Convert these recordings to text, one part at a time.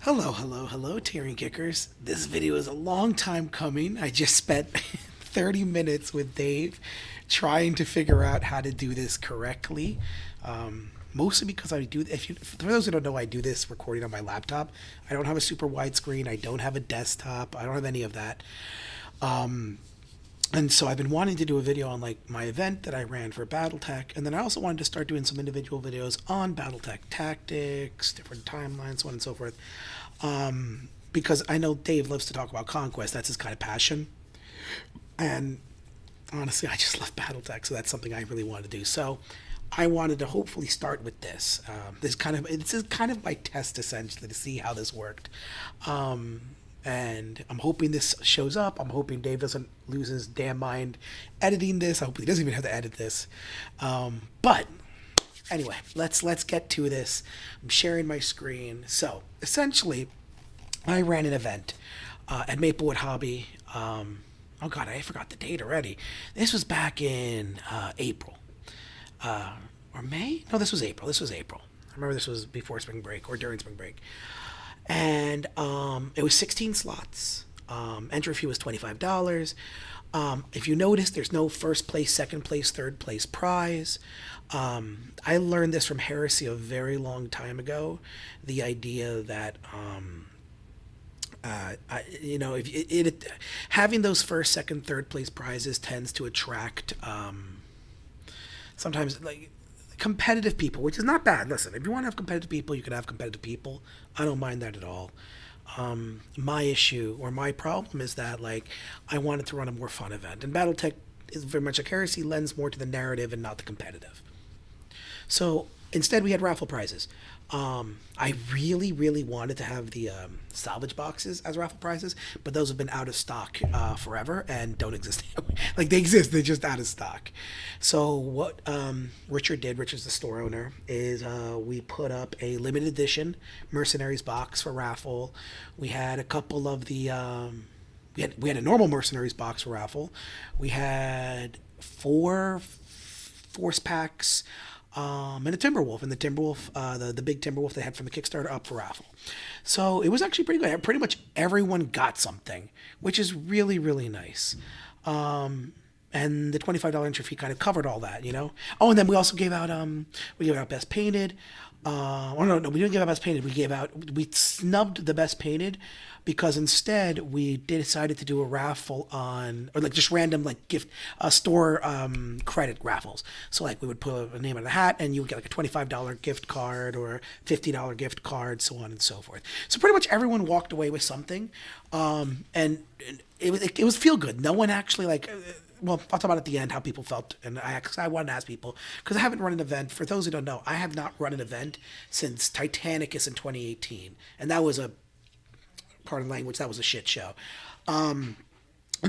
Hello, hello, hello, Tearing Kickers. This video is a long time coming. I just spent 30 minutes with Dave trying to figure out how to do this correctly. Mostly because for those who don't know, I do this recording on my laptop. I don't have a super wide screen. I don't have a desktop. I don't have any of that. And so I've been wanting to do a video on like my event that I ran for Battletech, and then I also wanted to start doing some individual videos on Battletech tactics, different timelines, so on and so forth. Because I know Dave loves to talk about conquest; that's his kind of passion. And honestly, I just love Battletech, so that's something I really want to do. So I wanted to hopefully start with this. This is kind of my test essentially to see how this worked. And I'm hoping this shows up. I'm hoping Dave doesn't lose his damn mind editing this. I hope he doesn't even have to edit this. But anyway, let's get to this. I'm sharing my screen. So essentially, I ran an event at Maplewood Hobby. Oh God, I forgot the date already. This was back in April or May. No, this was April. This was April. I remember this was before spring break or during spring break. And it was 16 slots. Entry fee was $25. If you notice, there's no first place, second place, third place prize. I learned this from Heresy a very long time ago. The idea that if having those first, second, third place prizes tends to attract sometimes like competitive people, which is not bad. Listen, if you want to have competitive people, you can have competitive people. I don't mind that at all. My issue or my problem is that like I wanted to run a more fun event, and BattleTech is very much like Heresy lends more to the narrative and not the competitive. So instead, we had raffle prizes. I really, really wanted to have the salvage boxes as raffle prizes, but those have been out of stock forever and don't exist. Like they exist, they're just out of stock. So what Richard's the store owner, is we put up a limited edition Mercenaries box for raffle. We had a couple of the we had a normal Mercenaries box for raffle. We had four force packs. And a Timberwolf, and the Timberwolf, the big Timberwolf they had from the Kickstarter up for raffle. So it was actually pretty good. Pretty much everyone got something, which is really, really nice. And the $25 entry fee kind of covered all that, you know. Oh, and then we also gave out best painted. No, we didn't give out best painted. We snubbed the best painted because instead we decided to do a raffle on, or like just random like gift store credit raffles. So like we would put a name in the hat and you would get like a $25 gift card or $50 gift card, so on and so forth. So pretty much everyone walked away with something, and it was feel good. No one actually like. Well, I'll talk about at the end how people felt, and I wanted to ask people because I haven't run an event. For those who don't know, I have not run an event since Titanicus in 2018, and that was a part of the language. That was a shit show, and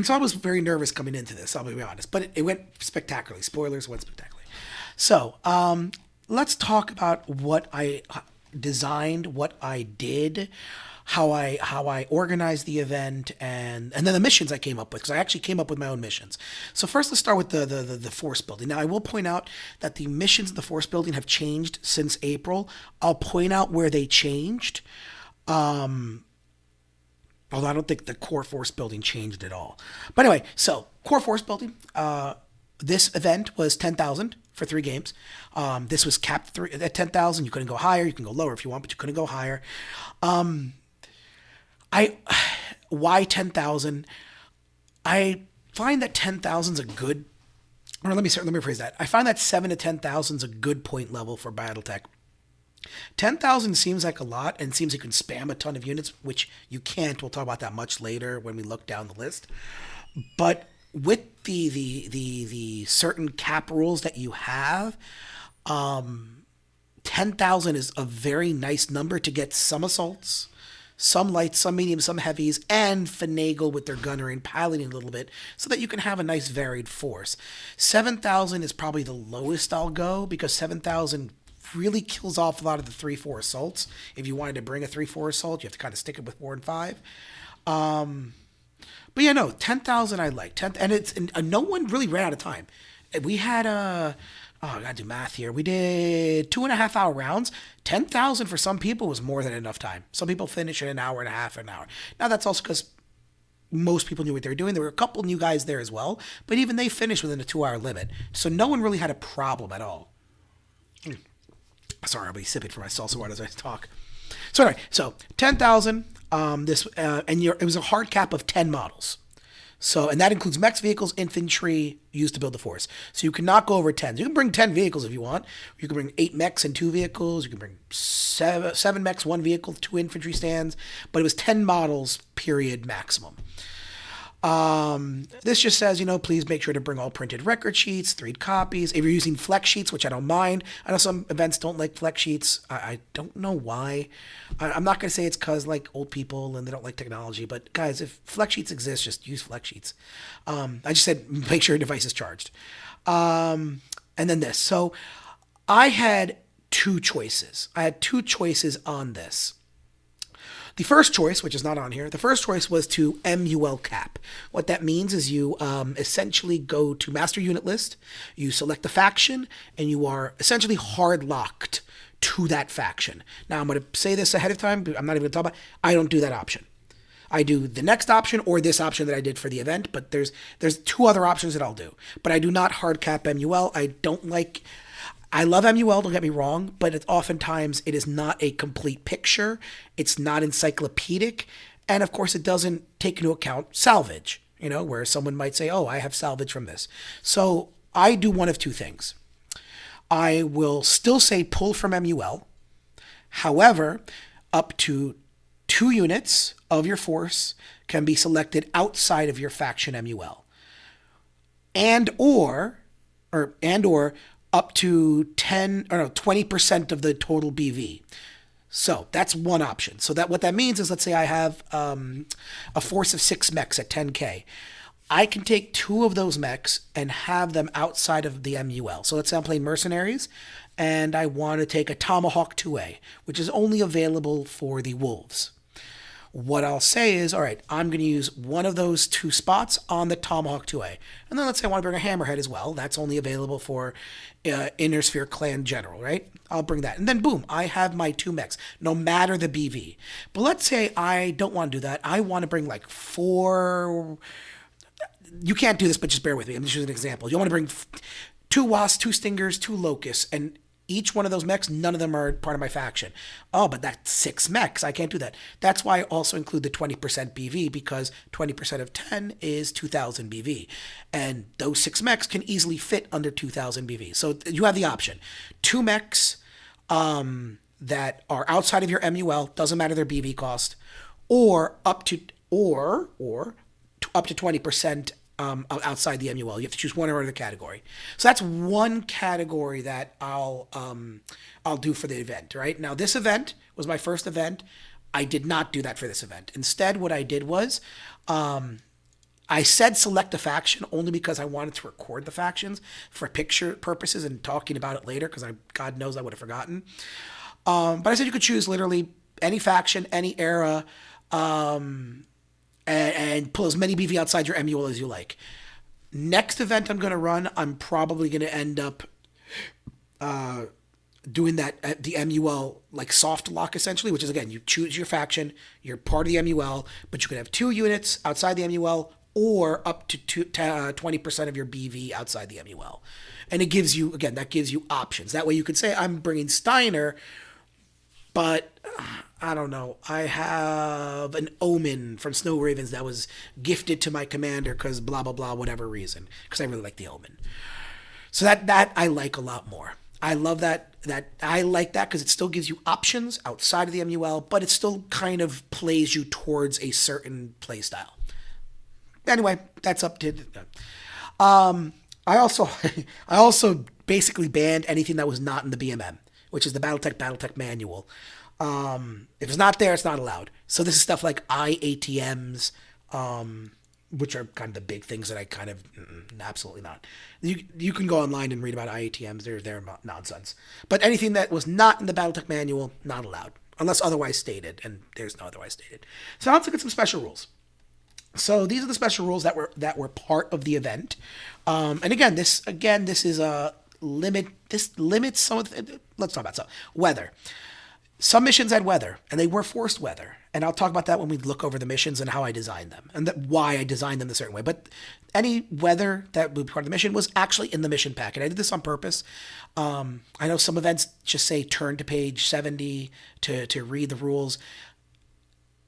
so I was very nervous coming into this. I'll be honest, but it went spectacularly. Spoilers, went spectacularly. So let's talk about what I designed, what I did, how I organized the event, and then the missions I came up with, because I actually came up with my own missions. So first, let's start with the force building. Now, I will point out that the missions of the force building have changed since April. I'll point out where they changed. Although I don't think the core force building changed at all. But anyway, so core force building. This event was 10,000 for 3 games. This was capped at 10,000. You couldn't go higher. You can go lower if you want, but you couldn't go higher. Why 10,000? I find that 10,000 is a good, or let me rephrase that. I find that 7 to 10,000 is a good point level for BattleTech. 10,000 seems like a lot and seems you can spam a ton of units, which you can't. We'll talk about that much later when we look down the list. But with the certain cap rules that you have, 10,000 is a very nice number to get some assaults, some lights, some mediums, some heavies, and finagle with their gunnery and piloting a little bit so that you can have a nice varied force. 7,000 is probably the lowest I'll go because 7,000 really kills off a lot of the 3-4 assaults. If you wanted to bring a 3-4 assault, you have to kind of stick it with 4 and 5. But yeah, no, 10,000 I like. 10, and no one really ran out of time. We had Oh, I gotta do math here. We did 2.5 hour rounds. 10,000 for some people was more than enough time. Some people finish in an hour and a half, an hour. Now that's also because most people knew what they were doing. There were a couple new guys there as well, but even they finished within a 2 hour limit. So no one really had a problem at all. Sorry, I'll be sipping for my salsa water as I talk. So anyway, so 10,000. It was a hard cap of 10 models. So, and that includes mechs, vehicles, infantry used to build the force. So you cannot go over 10. You can bring 10 vehicles if you want. You can bring 8 mechs and 2 vehicles. You can bring seven mechs, 1 vehicle, 2 infantry stands. But it was 10 models, period, maximum. This just says, please make sure to bring all printed record sheets, 3 copies. If you're using flex sheets, which I don't mind. I know some events don't like flex sheets. I don't know why. I'm not going to say it's because like old people and they don't like technology, but guys, if flex sheets exist, just use flex sheets. I just said, make sure your device is charged. And then this. So I had 2 choices. I had 2 choices on this. The first choice, which is not on here, the first choice was to MUL cap. What that means is you essentially go to master unit list, you select the faction, and you are essentially hard locked to that faction. Now, I'm going to say this ahead of time, but I'm not even going to talk about it. I don't do that option. I do the next option or this option that I did for the event, but there's 2 other options that I'll do. But I do not hard cap MUL. I love MUL, don't get me wrong, but oftentimes it is not a complete picture. It's not encyclopedic. And of course, it doesn't take into account salvage, where someone might say, oh, I have salvage from this. So I do one of 2 things. I will still say pull from MUL. However, up to 2 units of your force can be selected outside of your faction MUL. And or up to 20% of the total BV. So that's one option. So that what that means is, let's say I have a force of 6 mechs at 10K. I can take 2 of those mechs and have them outside of the MUL. So let's say I'm playing mercenaries and I want to take a Tomahawk 2A, which is only available for the wolves. What I'll say is, all right, I'm going to use one of those 2 spots on the Tomahawk 2A. And then let's say I want to bring a Hammerhead as well. That's only available for Inner Sphere Clan General, right? I'll bring that. And then boom, I have my 2 mechs, no matter the BV. But let's say I don't want to do that. I want to bring like 4... You can't do this, but just bear with me. I'm just using an example. You want to bring 2 Wasps, 2 Stingers, 2 Locusts, and each one of those mechs, none of them are part of my faction. Oh, but that's 6 mechs. I can't do that. That's why I also include the 20% BV, because 20% of 10 is 2,000 BV. And those 6 mechs can easily fit under 2,000 BV. So you have the option. 2 mechs that are outside of your MUL, doesn't matter their BV cost, or up to 20% outside the MUL. You have to choose one or other category. So that's one category that I'll do for the event, right? Now, this event was my first event. I did not do that for this event. Instead, what I did was I said select a faction only because I wanted to record the factions for picture purposes and talking about it later, because God knows I would have forgotten. But I said you could choose literally any faction, any era, and pull as many BV outside your MUL as you like. Next event I'm going to run, I'm probably going to end up doing that the MUL like soft lock essentially, which is, again, you choose your faction, you're part of the MUL, but you can have 2 units outside the MUL or up to 20% of your BV outside the MUL. And it gives you, again, that gives you options. That way you could say, I'm bringing Steiner, but I don't know. I have an Omen from Snow Ravens that was gifted to my commander because blah, blah, blah, whatever reason. Because I really like the Omen. So that I like a lot more. I love that I like that because it still gives you options outside of the MUL, but it still kind of plays you towards a certain play style. Anyway, that's up to... I also basically banned anything that was not in the BMM, which is the Battletech manual. If it's not there, it's not allowed. So this is stuff like IATMs, which are kind of the big things that I kind of absolutely not. You can go online and read about IATMs. They're nonsense. But anything that was not in the Battletech manual, not allowed, unless otherwise stated, and there's no otherwise stated. So now let's look at some special rules. So these are the special rules that were part of the event. And again, this is limits some of let's talk about so weather. Some missions had weather, and they were forced weather. And I'll talk about that when we look over the missions and how I designed them and why I designed them a certain way. But any weather that would be part of the mission was actually in the mission packet. I did this on purpose. I know some events just say turn to page 70 to read the rules.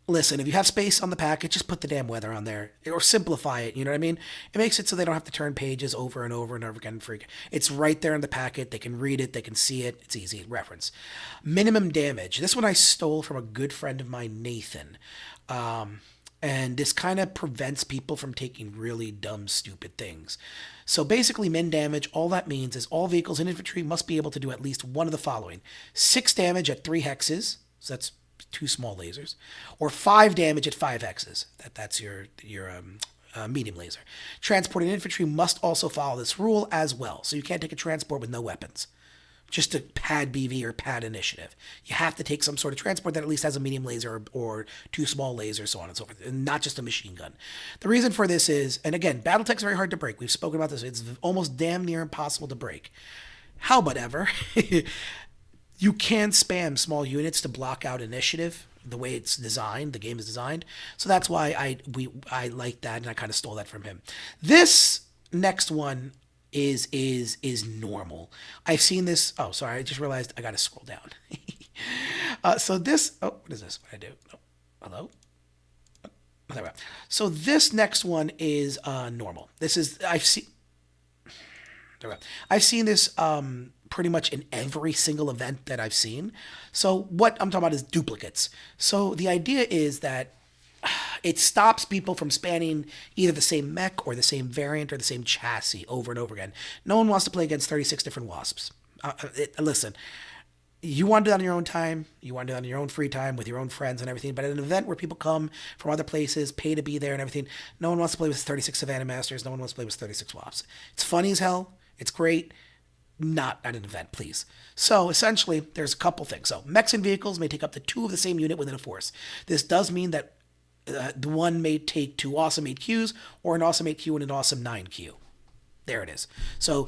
Listen, if you have space on the packet, just put the damn weather on there or simplify it. You know what I mean? It makes it so they don't have to turn pages over and over and over again. It's right there in the packet. They can read it. They can see it. It's easy reference. Minimum damage. This one I stole from a good friend of mine, Nathan. And this kind of prevents people from taking really dumb, stupid things. So basically, min damage, all that means is all vehicles and infantry must be able to do at least one of the following: 6 damage at 3 hexes. So that's 2 small lasers, or 5 damage at 5 hexes. That's your medium laser. Transporting infantry must also follow this rule as well. So you can't take a transport with no weapons, just to pad BV or pad initiative. You have to take some sort of transport that at least has a medium laser or 2 small lasers, so on and so forth, and not just a machine gun. The reason for this is, and again, Battletech's very hard to break. We've spoken about this. It's almost damn near impossible to break. However, you can spam small units to block out initiative the way it's designed, the game is designed. So that's why I like that, and I kind of stole that from him. This next one is normal. I've seen this. Oh, sorry, I just realized I got to scroll down. So this. Oh, what is this? What I do? Oh, hello. There we go. So this next one is normal. This is I've seen. There we go. I've seen this pretty much in every single event that I've seen. So what I'm talking about is duplicates. So the idea is that it stops people from spanning either the same mech or the same variant or the same chassis over and over again. No one wants to play against 36 different wasps. Listen, you want to do that on your own time. You want to do that on your own free time with your own friends and everything. But at an event where people come from other places, pay to be there and everything, no one wants to play with 36 Savannah Masters. No one wants to play with 36 wasps. It's funny as hell. It's great. Not at an event, please. So essentially, there's a couple things. So mechs and vehicles may take up to 2 of the same unit within a force. This does mean that the one may take 2 awesome 8Qs or an awesome 8Q and an awesome 9Q. There it is. So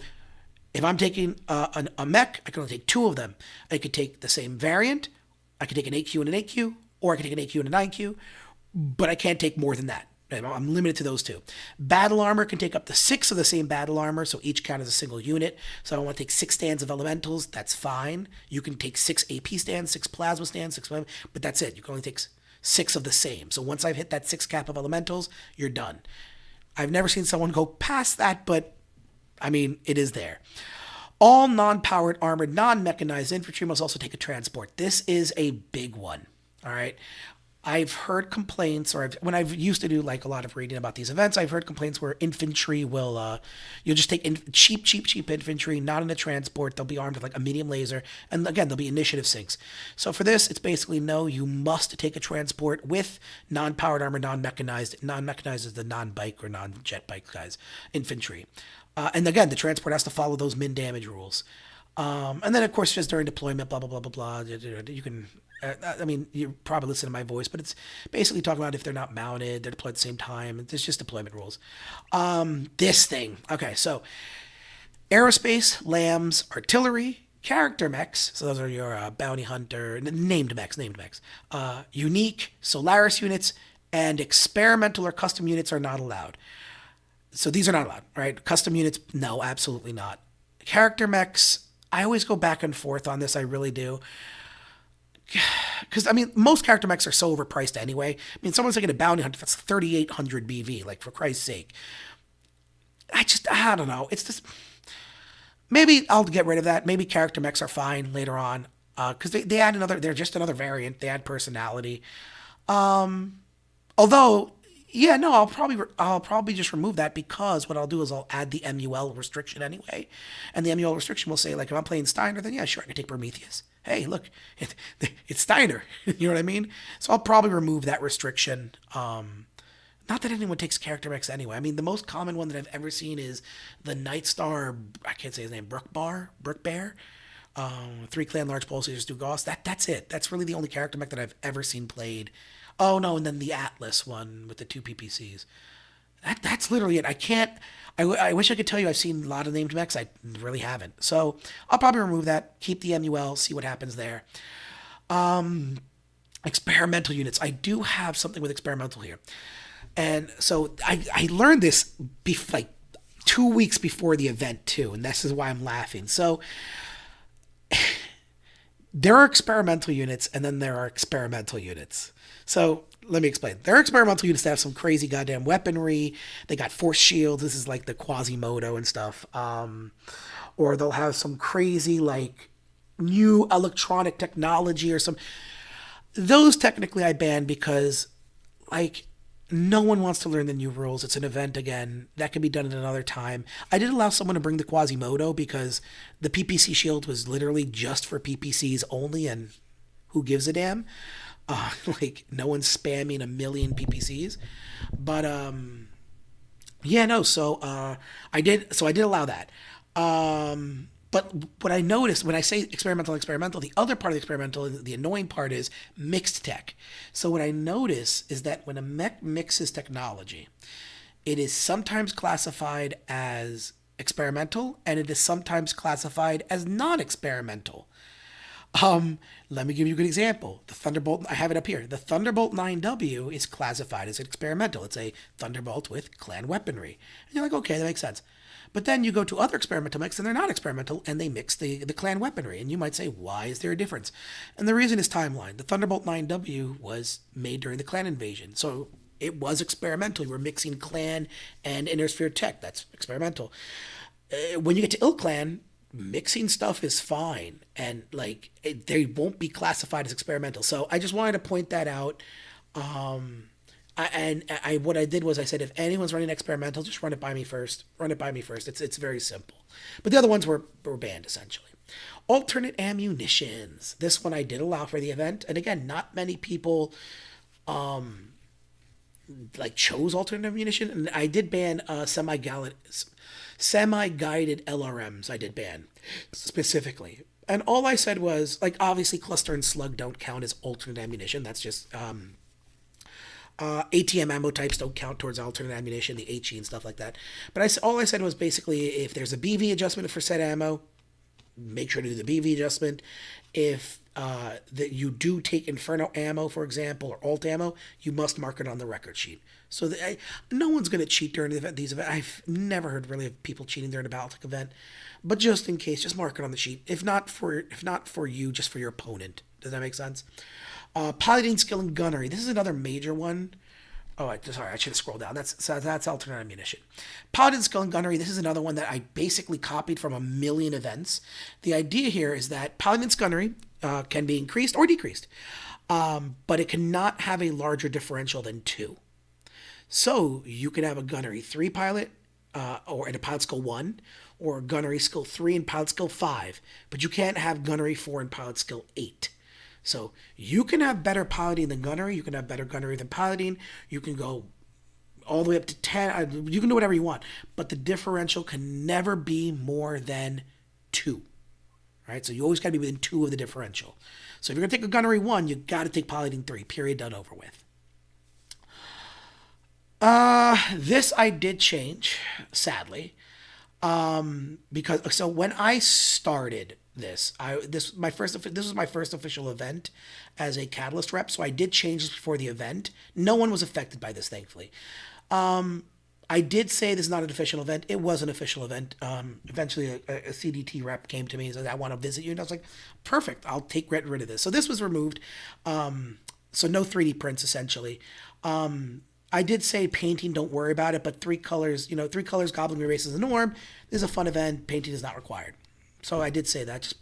if I'm taking a mech, I can only take 2 of them. I could take the same variant. I could take an 8Q and an 8Q, or I could take an 8Q and a 9Q, but I can't take more than that. I'm limited to those 2. Battle armor can take up to 6 of the same battle armor, so each count as a single unit. So I want to take 6 stands of elementals. That's fine. You can take 6 AP stands, 6 plasma stands, 6, but that's it. You can only take 6 of the same. So once I've hit that 6 cap of elementals, you're done. I've never seen someone go past that, but I mean, it is there. All non-powered, armored, non-mechanized infantry must also take a transport. This is a big one. All right. I've heard complaints, or when I've used to do like a lot of reading about these events, I've heard complaints where infantry will, you'll just take cheap infantry, not in a transport. They'll be armed with like a medium laser, and again, there'll be initiative sinks. So for this, it's basically no, you must take a transport with non-powered armor, non-mechanized. Non-mechanized is the non-bike or non-jet bike guys, infantry. And again, the transport has to follow those min damage rules. And then, of course, just during deployment, blah, blah, blah, blah, blah, you can, I mean, you probably listen to my voice, but it's basically talking about if they're not mounted, they're deployed at the same time. It's just deployment rules. This thing. Okay, so aerospace, lambs, artillery, character mechs. So those are your bounty hunter, named mechs. Unique, Solaris units, and experimental or custom units are not allowed. So these are not allowed, right? Custom units, no, absolutely not. Character mechs, I always go back and forth on this. I really do. Because, I mean, most character mechs are so overpriced anyway. I mean, someone's taking a bounty hunter, that's 3,800 BV, like, for Christ's sake. I don't know. It's just, maybe I'll get rid of that. Maybe character mechs are fine later on. Because they add they're just another variant. They add personality. Although, yeah, no, I'll probably just remove that, because what I'll do is I'll add the MUL restriction anyway, and the MUL restriction will say, like, if I'm playing Steiner, then yeah, sure, I can take Prometheus. Hey, look, it's Steiner. You know what I mean? So I'll probably remove that restriction. Not that anyone takes character mechs anyway. I mean, the most common one that I've ever seen is the Nightstar. I can't say his name. Brookbear. 3 clan large pulsators, 2 Gauss. That's it. That's really the only character mech that I've ever seen played. Oh, no, and then the Atlas one with the 2 PPCs. That's literally it. I can't. I wish I could tell you I've seen a lot of named mechs. I really haven't. So I'll probably remove that. Keep the MUL. See what happens there. Experimental units. I do have something with experimental here, and so I learned this like 2 weeks before the event too, and this is why I'm laughing. So there are experimental units, and then there are experimental units. So let me explain. There are experimental units that have some crazy goddamn weaponry. They got force shields. This is like the Quasimodo and stuff. Or they'll have some crazy like new electronic technology or some. Those technically I banned because like no one wants to learn the new rules. It's an event again. That can be done at another time. I did allow someone to bring the Quasimodo because the PPC shield was literally just for PPCs only, and who gives a damn? Like no one's spamming a million PPCs, but yeah, no. So I did allow that. But what I noticed when I say experimental, the other part of the experimental, the annoying part is mixed tech. So what I notice is that when a mech mixes technology, it is sometimes classified as experimental and it is sometimes classified as non-experimental. Let me give you a good example. The Thunderbolt, I have it up here. The Thunderbolt 9W is classified as experimental. It's a Thunderbolt with clan weaponry. And you're like, okay, that makes sense. But then you go to other experimental mechs and they're not experimental and they mix the clan weaponry. And you might say, why is there a difference? And the reason is timeline. The Thunderbolt 9W was made during the clan invasion. So it was experimental. You were mixing clan and inner sphere tech. That's experimental. When you get to Ill Clan, mixing stuff is fine and like they won't be classified as experimental. So I just wanted to point that out. And I what I did was I said if anyone's running experimental, just run it by me first. Run it by me first. It's very simple. But the other ones were banned essentially. Alternate ammunitions. This one I did allow for the event, and again, not many people like chose alternate ammunition, and I did ban semi-guided LRMs. I did ban specifically, and all I said was like obviously cluster and slug don't count as alternate ammunition. That's just ATM ammo types don't count towards alternate ammunition, the HE and stuff like that. But all I said was basically if there's a BV adjustment for set ammo, make sure to do the BV adjustment. If that you do take Inferno ammo, for example, or alt ammo, you must mark it on the record sheet. So no one's going to cheat during these events. I've never heard really of people cheating during a Battletech event, but just in case, just mark it on the sheet. If not for you, just for your opponent. Does that make sense? Piloting skill and gunnery. This is another major one. Oh, sorry, I should have scrolled down. That's alternate ammunition. Paladin skill and gunnery. This is another one that I basically copied from a million events. The idea here is that Paladin's gunnery can be increased or decreased, but it cannot have a larger differential than 2. So you could have a gunnery 3 pilot, or in a pilot skill 1, or gunnery skill 3 and pilot skill 5, but you can't have gunnery 4 and pilot skill 8. So you can have better piloting than gunnery. You can have better gunnery than piloting. You can go all the way up to 10. You can do whatever you want. But the differential can never be more than 2. Right? So you always got to be within 2 of the differential. So if you're going to take a gunnery 1, you got to take piloting 3. Period. Done over with. This I did change, sadly. Because so when I started this was my first official event as a Catalyst rep, so I did change this before the event. No one was affected by this, thankfully. I did say this is not an official event. It was an official event. Eventually a CDT rep came to me and said, I want to visit you, and I was like, perfect, I'll get rid of this. So this was removed. So no 3D prints essentially. I did say painting, don't worry about it, but 3 colors, 3 colors, Goblin Race is the norm. This is a fun event. Painting is not required. So I did say that. Just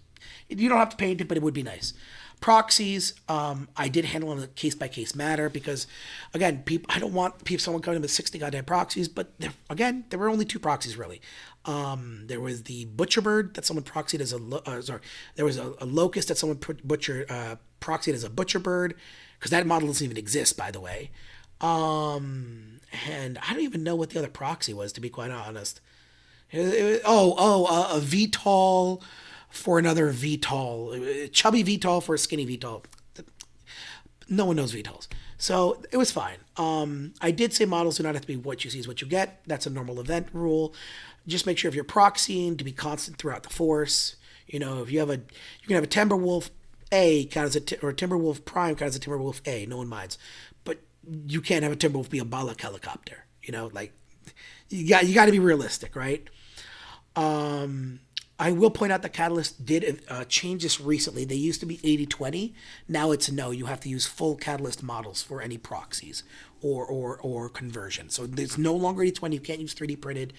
you don't have to paint it, but it would be nice. Proxies, I did handle on a case-by-case matter because, again, I don't want someone coming in with 60 goddamn proxies, but there were only 2 proxies, really. There was the Butcher Bird that someone proxied as there was a Locust that someone proxied as a Butcher Bird, because that model doesn't even exist, by the way. And I don't even know what the other proxy was, to be quite honest. A VTOL for another VTOL, chubby VTOL for a skinny VTOL. No one knows VTOLs. So it was fine. I did say models do not have to be what you see is what you get. That's a normal event rule. Just make sure if you're proxying to be constant throughout the force. If you can have a Timberwolf A count as or a Timberwolf Prime count as a Timberwolf A. No one minds, but you can't have a Timberwolf be a Balak helicopter. Like you got to be realistic, right? I will point out that Catalyst did change this recently. They used to be 80-20. Now it's no. You have to use full Catalyst models for any proxies or conversion. So it's no longer 80-20. You can't use 3D printed.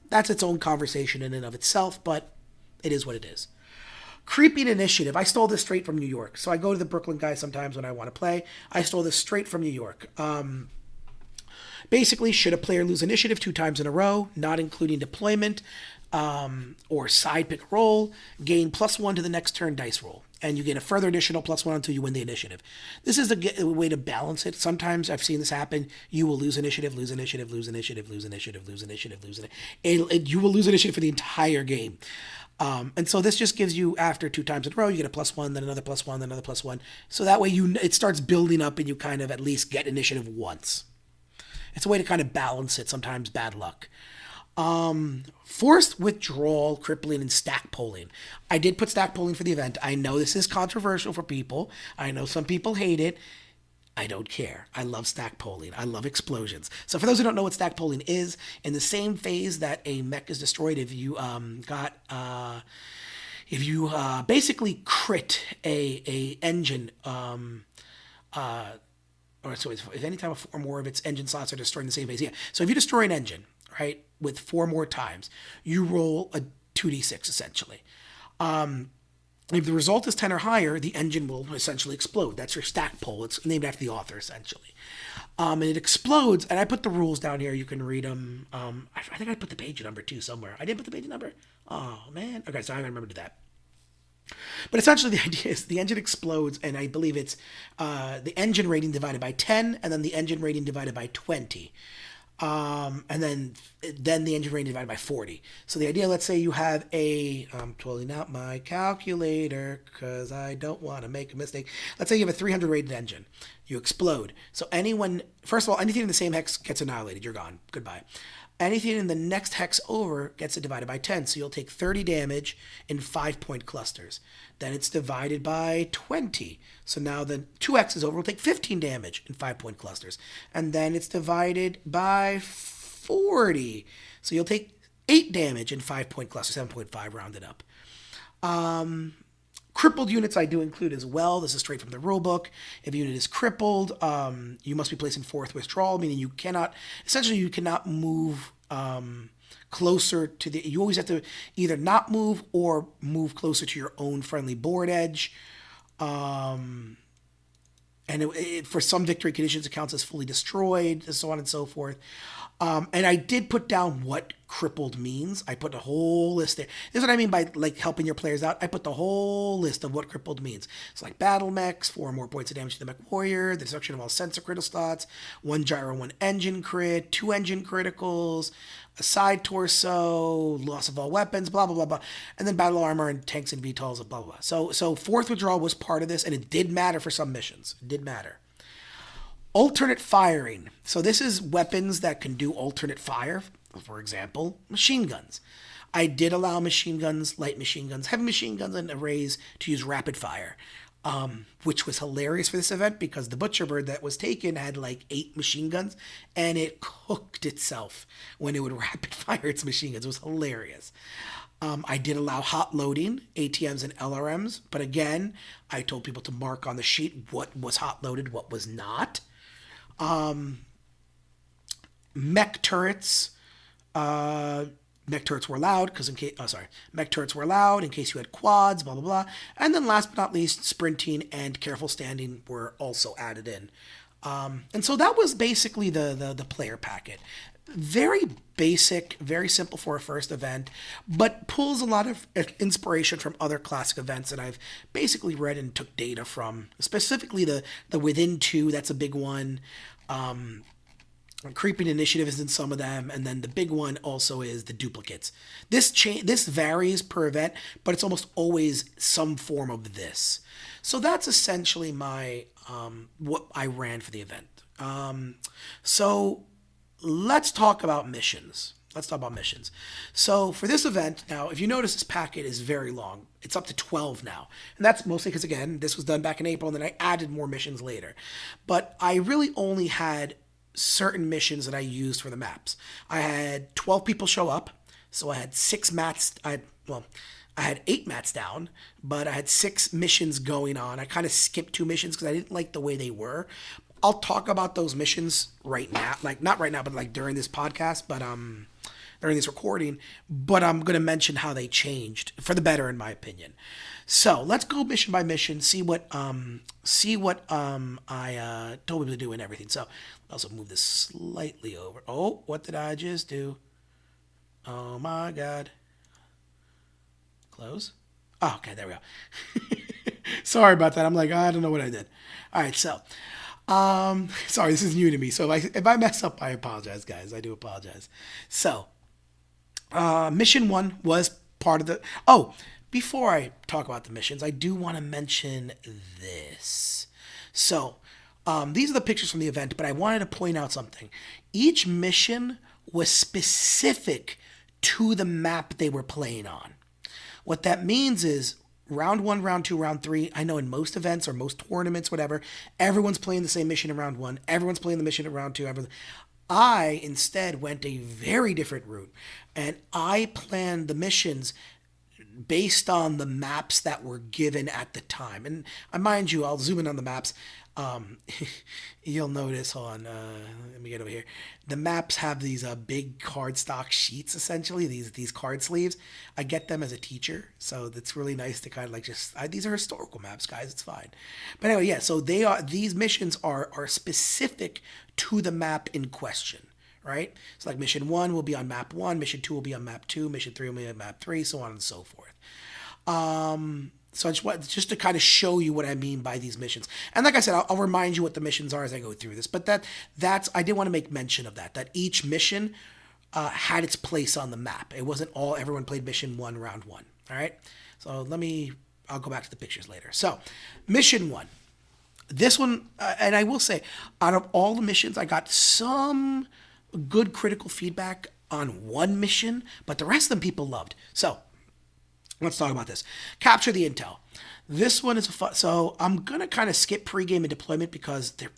That's its own conversation in and of itself, but it is what it is. Creeping initiative. I stole this straight from New York. So I go to the Brooklyn guys sometimes when I want to play. I stole this straight from New York. Basically, should a player lose initiative 2 times in a row, not including deployment or side pick roll, gain +1 to the next turn dice roll. And you get a further additional +1 until you win the initiative. This is a way to balance it. Sometimes I've seen this happen. You will lose initiative, lose initiative, lose initiative, lose initiative, lose initiative, lose initiative. You will lose initiative for the entire game. And so this just gives you, after 2 times in a row, you get a +1, then another +1, then another +1. So that way it starts building up and you kind of at least get initiative once. It's a way to kind of balance it. Sometimes bad luck. Forced withdrawal, crippling, and stack polling. I did put stack polling for the event. I know this is controversial for people. I know some people hate it. I don't care. I love stack polling. I love explosions. So for those who don't know what stack polling is, in the same phase that a mech is destroyed, if you basically crit a engine, if any time 4 more of its engine slots are destroyed in the same phase, yeah. So if you destroy an engine, right, with 4 more times, you roll a 2d6 essentially. If the result is 10 or higher, the engine will essentially explode. That's your stack poll. It's named after the author essentially. And it explodes, and I put the rules down here. You can read them. I think I put the page number too somewhere. I didn't put the page number? Oh, man. Okay, so I remember to do that. But essentially the idea is the engine explodes, and I believe it's the engine rating divided by 10, and then the engine rating divided by 20. And then the engine rating divided by 40. So the idea, let's say you have I'm pulling out my calculator because I don't want to make a mistake. Let's say you have a 300 rated engine. You explode. So first of all, anything in the same hex gets annihilated. You're gone. Goodbye. Anything in the next hex over gets it divided by 10. So you'll take 30 damage in 5-point clusters. Then it's divided by 20. So now the 2 hexes over will take 15 damage in 5-point clusters. And then it's divided by 40. So you'll take 8 damage in 5-point clusters, 7.5 rounded up. Crippled units I do include as well. This is straight from the rulebook. If a unit is crippled, you must be placed in 4th withdrawal, meaning you cannot move closer to you always have to either not move or move closer to your own friendly board edge. And for some victory conditions, it counts as fully destroyed, and so on and so forth. And I did put down what crippled means. I put a whole list there. This is what I mean by helping your players out. I put the whole list of what crippled means. It's like battle mechs, 4 more points of damage to the mech warrior, the destruction of all sensor critical slots, 1 gyro, 1 engine crit, 2 engine criticals, a side torso, loss of all weapons, blah, blah, blah, blah. And then battle armor and tanks and VTOLs, blah, blah, blah. So 4th withdrawal was part of this, and it did matter for some missions. It did matter. Alternate firing. So this is weapons that can do alternate fire. For example, machine guns. I did allow machine guns, light machine guns, heavy machine guns, and arrays to use rapid fire, which was hilarious for this event because the Butcher Bird that was taken had 8 machine guns, and it cooked itself when it would rapid fire its machine guns. It was hilarious. I did allow hot loading, ATMs and LRMs, but again, I told people to mark on the sheet what was hot loaded, what was not. Mech turrets. Mech turrets were allowed mech turrets were allowed in case you had quads, blah, blah, blah. And then last but not least, sprinting and careful standing were also added in. And so that was basically the player packet. Very basic, very simple for a first event, but pulls a lot of inspiration from other classic events that I've basically read and took data from, specifically the Within 2, that's a big one. Creeping initiative is in some of them, and then the big one also is the duplicates. This varies per event, but it's almost always some form of this. So that's essentially my what I ran for the event. So let's talk about missions. Let's talk about missions. So for this event, now, if you notice, this packet is very long. It's up to 12 now. And that's mostly because, again, this was done back in April, and then I added more missions later. But I really only had certain missions that I used for the maps. I had 12 people show up, so I had six mats. I had 8 mats down, but I had 6 missions going on. I kind of skipped 2 missions because I didn't like the way they were. I'll talk about those missions right now, like not right now, but like during this podcast, but during this recording. But I'm gonna mention how they changed for the better, in my opinion. So let's go mission by mission, see what I told people to do and everything. So I'll also move this slightly over. Oh, what did I just do? Oh my God. Close. Oh, okay, there we go. Sorry about that. I'm like, I don't know what I did. All right, so sorry, this is new to me. So if I mess up, I apologize, guys. I do apologize. So, mission 1 was part of the. Oh, before I talk about the missions, I do want to mention this. So, these are the pictures from the event, but I wanted to point out something. Each mission was specific to the map they were playing on. What that means is round 1, round 2, round 3. I know in most events or most tournaments, whatever, everyone's playing the same mission in round 1. Everyone's playing the mission in round 2. I instead went a very different route, and I planned the missions based on the maps that were given at the time. And mind you, I'll zoom in on the maps. Um, you'll notice on, let me get over here. The maps have these big cardstock sheets, essentially, these card sleeves. I get them as a teacher, so it's really nice to kind of like these are historical maps, guys, it's fine. But anyway, yeah, so these missions are specific to the map in question. Right? So like mission 1 will be on map 1, mission 2 will be on map 2, mission 3 will be on map 3, so on and so forth. So I just want to kind of show you what I mean by these missions. And like I said, I'll remind you what the missions are as I go through this. But that's I did want to make mention of that each mission had its place on the map. It wasn't all everyone played mission 1 round 1. All right. So I'll go back to the pictures later. So mission 1. This one, and I will say, out of all the missions, I got some good critical feedback on one mission, but the rest of them people loved. So let's talk about this. Capture the intel. This one is fun. So I'm going to kind of skip pregame and deployment because they're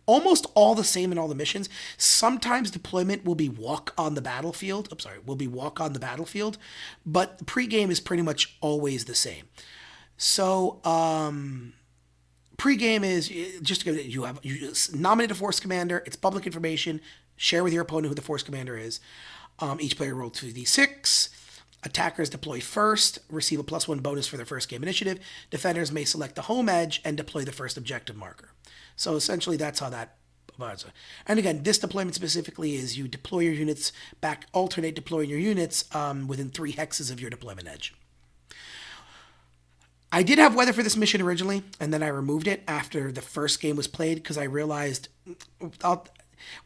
almost all the same in all the missions. Sometimes deployment will be walk on the battlefield. But pregame is pretty much always the same. So, pregame is just you nominate a force commander. It's public information. Share with your opponent who the force commander is. Each player roll 2d6. Attackers deploy first, receive a +1 bonus for their first game initiative. Defenders may select the home edge and deploy the first objective marker. So essentially, that's how that. And again, this deployment specifically is you deploy your units back, alternate deploying your units within 3 hexes of your deployment edge. I did have weather for this mission originally, and then I removed it after the first game was played because I realized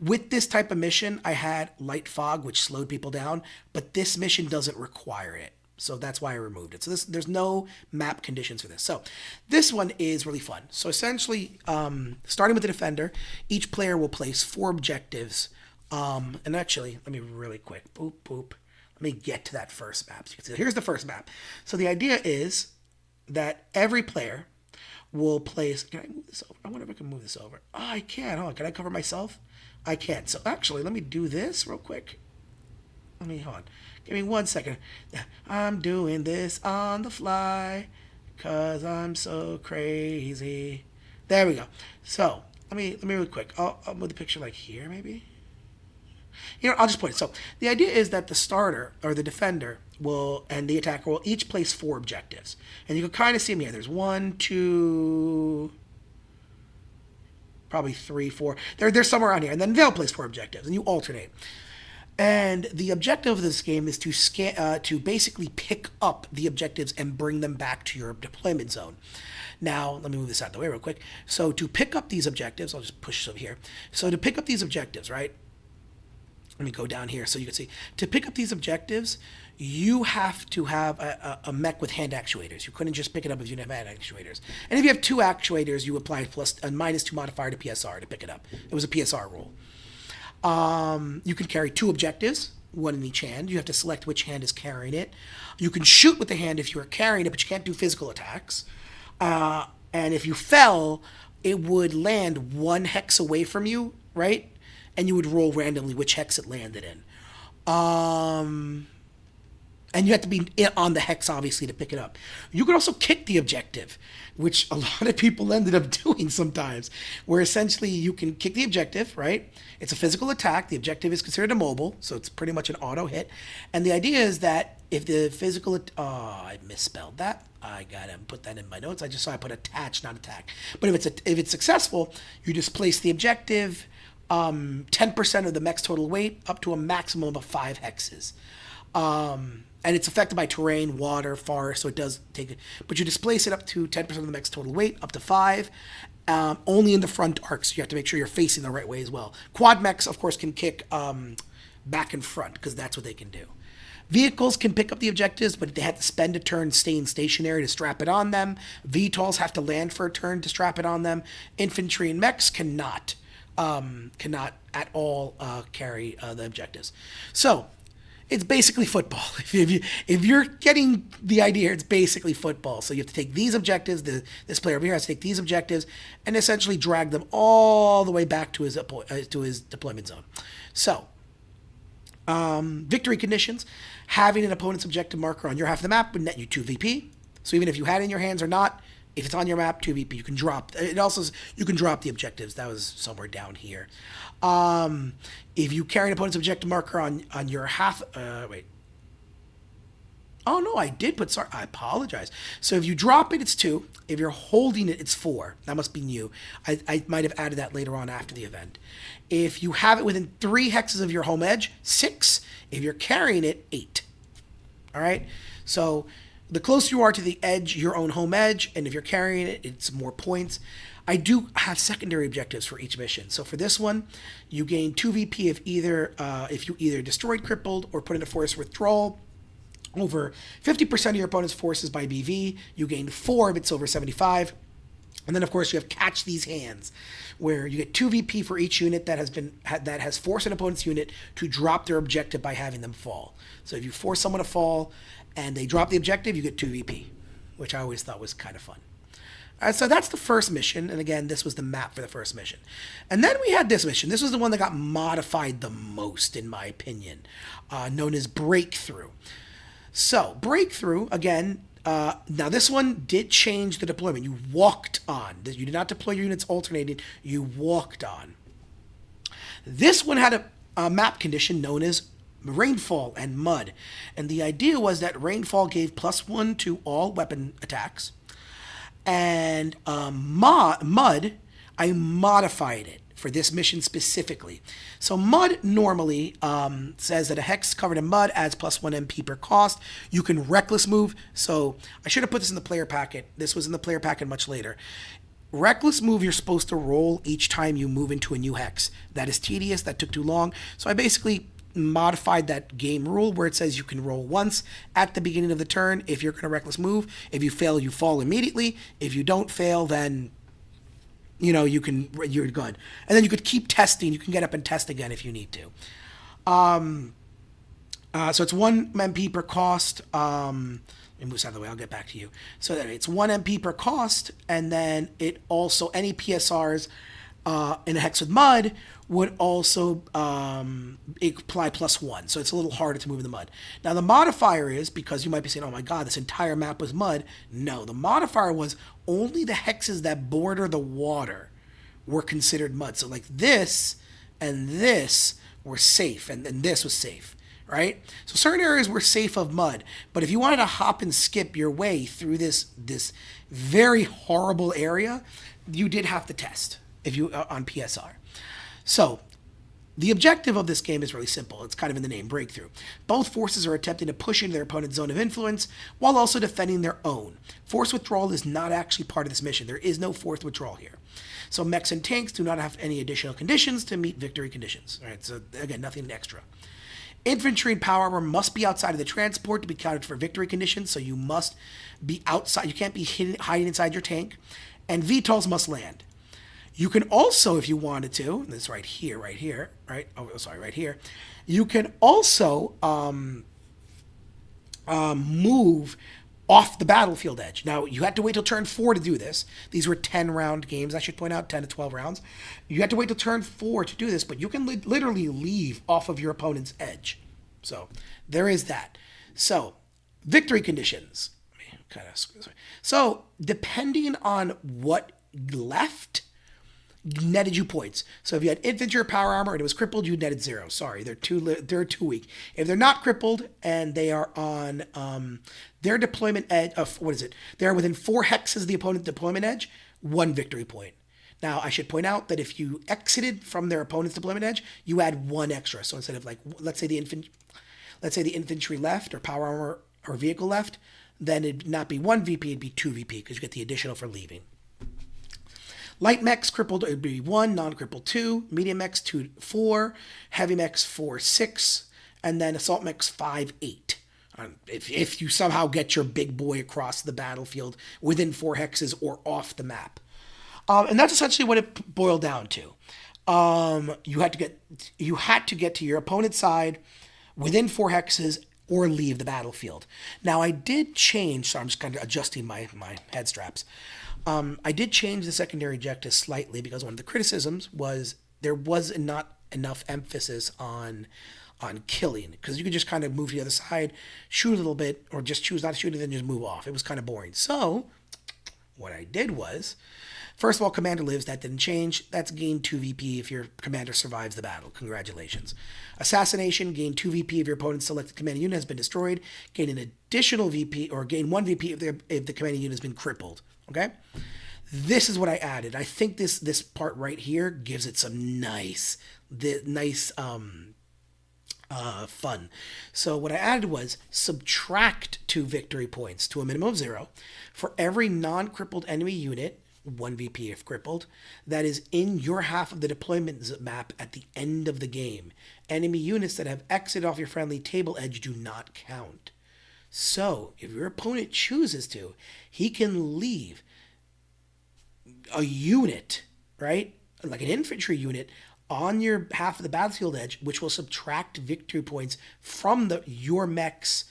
with this type of mission, I had light fog, which slowed people down, but this mission doesn't require it. So that's why I removed it. So there's no map conditions for this. So this one is really fun. So essentially, starting with the defender, each player will place 4 objectives. And actually, let me really quick, boop, boop. Let me get to that first map. So you can see, here's the first map. So the idea is that every player will place. Can I move this over? I wonder if I can move this over. Oh, I can't. Hold on. Can I cover myself? I can't. So actually, let me do this real quick. Hold on. Give me 1 second. I'm doing this on the fly because I'm so crazy. There we go. So let me really quick. I'll move the picture like here, maybe. I'll just point it. So the idea is that the starter or the defender and the attacker will each place 4 objectives, and you can kind of see them here. There's 1, 2. Probably 3, 4. They're somewhere around here. And then they'll place 4 objectives, and you alternate. And the objective of this game is to basically pick up the objectives and bring them back to your deployment zone. Now, let me move this out of the way real quick. So to pick up these objectives, I'll just push some here. So to pick up these objectives, right, Let me go down here so you can see. To pick up these objectives, you have to have a mech with hand actuators. You couldn't just pick it up if you didn't have hand actuators. And if you have two actuators, you apply plus a -2 modifier to PSR to pick it up. It was a PSR rule. You can carry two objectives, one in each hand. You have to select which hand is carrying it. You can shoot with the hand if you are carrying it, but you can't do physical attacks. And if you fell, it would land one hex away from you, right? And you would roll randomly which hex it landed in. And you have to be on the hex, obviously, to pick it up. You could also kick the objective, which a lot of people ended up doing sometimes, where essentially you can kick the objective, right? It's a physical attack. The objective is considered immobile, so it's pretty much an auto hit. And the idea is that if the physical... I misspelled that. I gotta put that in my notes. I just saw I put attach, not attack. But if it's successful, you displace the objective 10% of the mech's total weight up to a maximum of 5 hexes. And it's affected by terrain, water, forest, so it does take it. But you displace it up to 10% of the mech's total weight, up to 5, only in the front arcs. You have to make sure you're facing the right way as well. Quad mechs, of course, can kick back and front, because that's what they can do. Vehicles can pick up the objectives, but they have to spend a turn staying stationary to strap it on them. VTOLs have to land for a turn to strap it on them. Infantry and mechs cannot at all carry the objectives. So it's basically football. If you're getting the idea, it's basically football. So you have to take these objectives. This player over here has to take these objectives and essentially drag them all the way back to his deployment zone. So victory conditions: having an opponent's objective marker on your half of the map would net you 2 VP. So even if you had it in your hands or not, if it's on your map, 2 VP, you can drop. It also you can drop the objectives. That was somewhere down here. If you carry an opponent's objective marker on your half, wait. Oh no, I did put. Sorry, I apologize. So if you drop it, it's 2. If you're holding it, it's 4. That must be new. I might have added that later on after the event. If you have it within 3 hexes of your home edge, 6. If you're carrying it, 8. All right. So the closer you are to the edge, your own home edge, and if you're carrying it, it's more points. I do have secondary objectives for each mission. So for this one, you gain 2 VP if you either destroyed, crippled, or put into force withdrawal over 50% of your opponent's forces by BV. You gain 4 if it's over 75. And then, of course, you have catch these hands, where you get 2 VP for each unit that has forced an opponent's unit to drop their objective by having them fall. So if you force someone to fall and they drop the objective, you get 2 VP, which I always thought was kind of fun. All right, so that's the first mission, and again, this was the map for the first mission. And then we had this mission. This was the one that got modified the most, in my opinion, known as Breakthrough. So, Breakthrough, again, now this one did change the deployment. You walked on. You did not deploy your units alternating. You walked on. This one had a map condition known as rainfall and mud. And the idea was that rainfall gave +1 to all weapon attacks. And mud, I modified it for this mission specifically. So mud normally says that a hex covered in mud adds +1 MP per cost. You can reckless move. So I should have put this in the player packet. This was in the player packet much later. Reckless move, you're supposed to roll each time you move into a new hex. That is tedious. That took too long. So I basically modified that game rule where it says you can roll once at the beginning of the turn if you're going to reckless move. If you fail, you fall immediately. If you don't fail, then you're good. And then you could keep testing. You can get up and test again if you need to. So it's 1 MP per cost. Let me move this out of the way. I'll get back to you. So it's 1 MP per cost, and then it also, any PSRs in a hex with mud would also apply +1. So it's a little harder to move in the mud. Now the modifier is, because you might be saying, oh my god, this entire map was mud. No, the modifier was only the hexes that border the water were considered mud. So like this and this were safe, and this was safe, right? So certain areas were safe of mud. But if you wanted to hop and skip your way through this very horrible area, you did have to test if you on PSR. So The objective of this game is really simple. It's kind of in the name, breakthrough. Both forces are attempting to push into their opponent's zone of influence while also defending their own. Force withdrawal is not actually part of this mission. There is no force withdrawal here. So mechs and tanks do not have any additional conditions to meet victory conditions. All right, so again, nothing extra. Infantry and power armor must be outside of the transport to be counted for victory conditions, so you must be outside. You can't be hiding inside your tank. And VTOLs must land. You can also, if you wanted to, and this right here, right? Oh, sorry, right here. You can also move off the battlefield edge. Now, you had to wait till turn 4 to do this. These were 10-round games, I should point out, 10 to 12 rounds. You had to wait till turn 4 to do this, but you can literally leave off of your opponent's edge. So, there is that. So, victory conditions. So, depending on what left, netted you points. So if you had infantry or power armor and it was crippled, you netted 0. Sorry, they're too weak. If they're not crippled and they are on their deployment edge of they're within 4 hexes of the opponent's deployment edge, 1 victory point. Now I should point out that if you exited from their opponent's deployment edge, you add 1 extra. So instead of let's say the infantry left or power armor or vehicle left, then it'd not be 1 VP, it'd be 2 VP because you get the additional for leaving. Light mechs crippled, it would be 1, non-crippled 2, medium mechs 2, 4, heavy mechs 4, 6, and then assault mechs 5, 8. If you somehow get your big boy across the battlefield within 4 hexes or off the map. And that's essentially what it boiled down to. You had to get to your opponent's side within 4 hexes or leave the battlefield. Now I did change, so I'm just kind of adjusting my head straps. I did change the secondary objective slightly because one of the criticisms was there was not enough emphasis on killing, because you could just kind of move to the other side, shoot a little bit, or just choose not to shoot and then just move off. It was kind of boring. So what I did was, first of all, commander lives. That didn't change. That's gain 2 VP if your commander survives the battle. Congratulations. Assassination, gain 2 VP if your opponent's selected commanding unit has been destroyed. Gain an additional VP, or gain 1 VP if the commanding unit has been crippled. Okay? This is what I added. I think this part right here gives it some nice fun. So what I added was subtract 2 victory points to a minimum of 0 for every non-crippled enemy unit, 1 VP if crippled, that is in your half of the deployment map at the end of the game. Enemy units that have exited off your friendly table edge do not count. So, if your opponent chooses to, he can leave a unit, right? Like an infantry unit on your half of the battlefield edge, which will subtract victory points from your mechs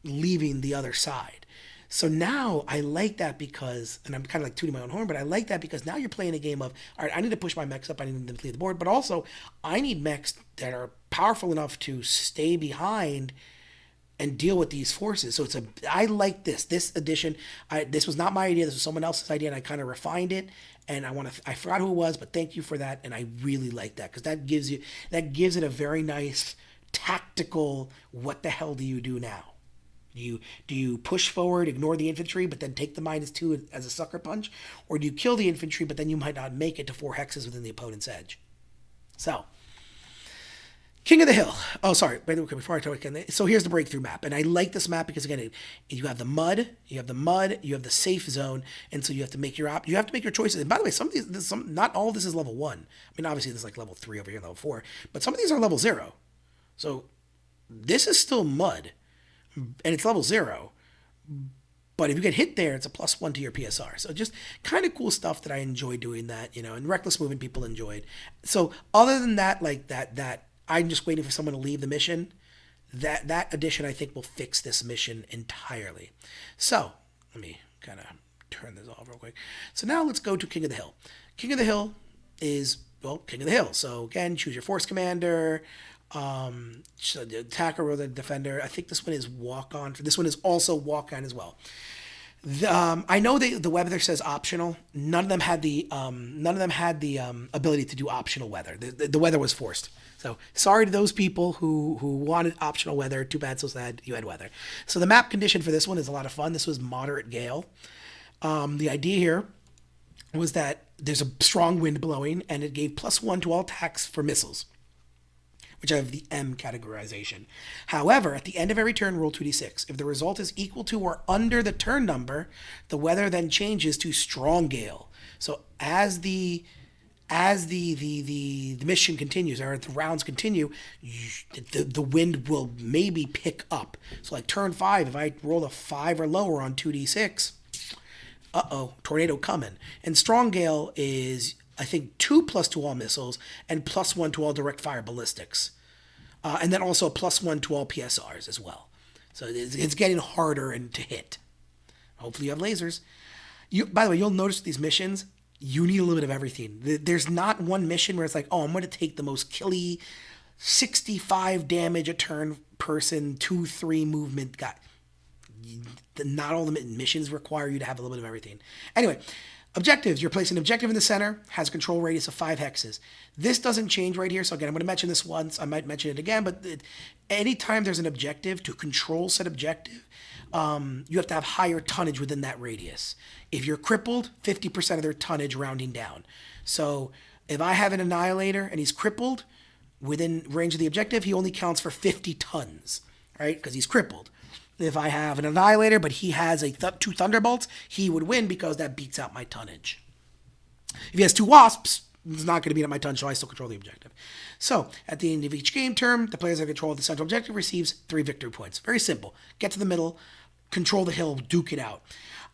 leaving the other side. So now I like that because, and I'm kind of like tooting my own horn, but I like that because now you're playing a game of, all right, I need to push my mechs up, I need them to leave the board, but also I need mechs that are powerful enough to stay behind and deal with these forces. So I like this addition. This was not my idea. This was someone else's idea, and I kind of refined it. And I forgot who it was, but thank you for that. And I really like that because that gives it a very nice tactical. What the hell do you do now? Do you push forward, ignore the infantry, but then take the -2 as a sucker punch, or do you kill the infantry, but then you might not make it to 4 hexes within the opponent's edge? So. King of the Hill. Oh, sorry. Before I talk again, so here's the breakthrough map, and I like this map because again, you have the mud, you have the safe zone, and so you have to make your choices. And by the way, not all of this is level 1. I mean, obviously there's like level 3 over here, level 4, but some of these are level 0. So this is still mud, and it's level 0. But if you get hit there, it's a +1 to your PSR. So just kind of cool stuff that I enjoy doing that, and reckless movement people enjoyed. So other than that, like that. I'm just waiting for someone to leave the mission. That addition, I think, will fix this mission entirely. So, let me kind of turn this off real quick. So now let's go to King of the Hill. King of the Hill is, King of the Hill. So again, choose your force commander, the attacker or the defender. I think this one is walk-on. This one is also walk-on as well. I know the weather says optional. None of them had the ability to do optional weather. The weather was forced. So sorry to those people who wanted optional weather. Too bad, so sad. You had weather. So the map condition for this one is a lot of fun. This was moderate gale. The idea here was that there's a strong wind blowing, and it gave +1 to all attacks for missiles. which have the M categorization. However, at the end of every turn, roll 2d6. If the result is equal to or under the turn number, the weather then changes to strong gale. So as the mission continues, or the rounds continue, the wind will maybe pick up. So like turn 5, if I roll a 5 or lower on 2d6, tornado coming. And strong gale is, I think, 2+ to all missiles and +1 to all direct fire ballistics. And then also +1 to all PSRs as well. So it's getting harder and to hit. Hopefully you have lasers. By the way, you'll notice these missions, you need a little bit of everything. There's not one mission where it's like, oh, I'm going to take the most killy 65 damage a turn person, 2-3 movement guy. Not all the missions require you to have a little bit of everything. Anyway, objectives. You're placing an objective in the center, has a control radius of 5 hexes. This doesn't change right here. So again, I'm going to mention this once. I might mention it again, but anytime there's an objective, to control said objective, you have to have higher tonnage within that radius. If you're crippled, 50% of their tonnage rounding down. So if I have an Annihilator and he's crippled, within range of the objective, he only counts for 50 tons, right? Because he's crippled. If I have an Annihilator, but he has 2 Thunderbolts, he would win because that beats out my tonnage. If he has 2 Wasps, it's not going to beat out my tonnage, so I still control the objective. So, at the end of each game term, the players that control the central objective receives 3 victory points. Very simple. Get to the middle, control the hill, duke it out.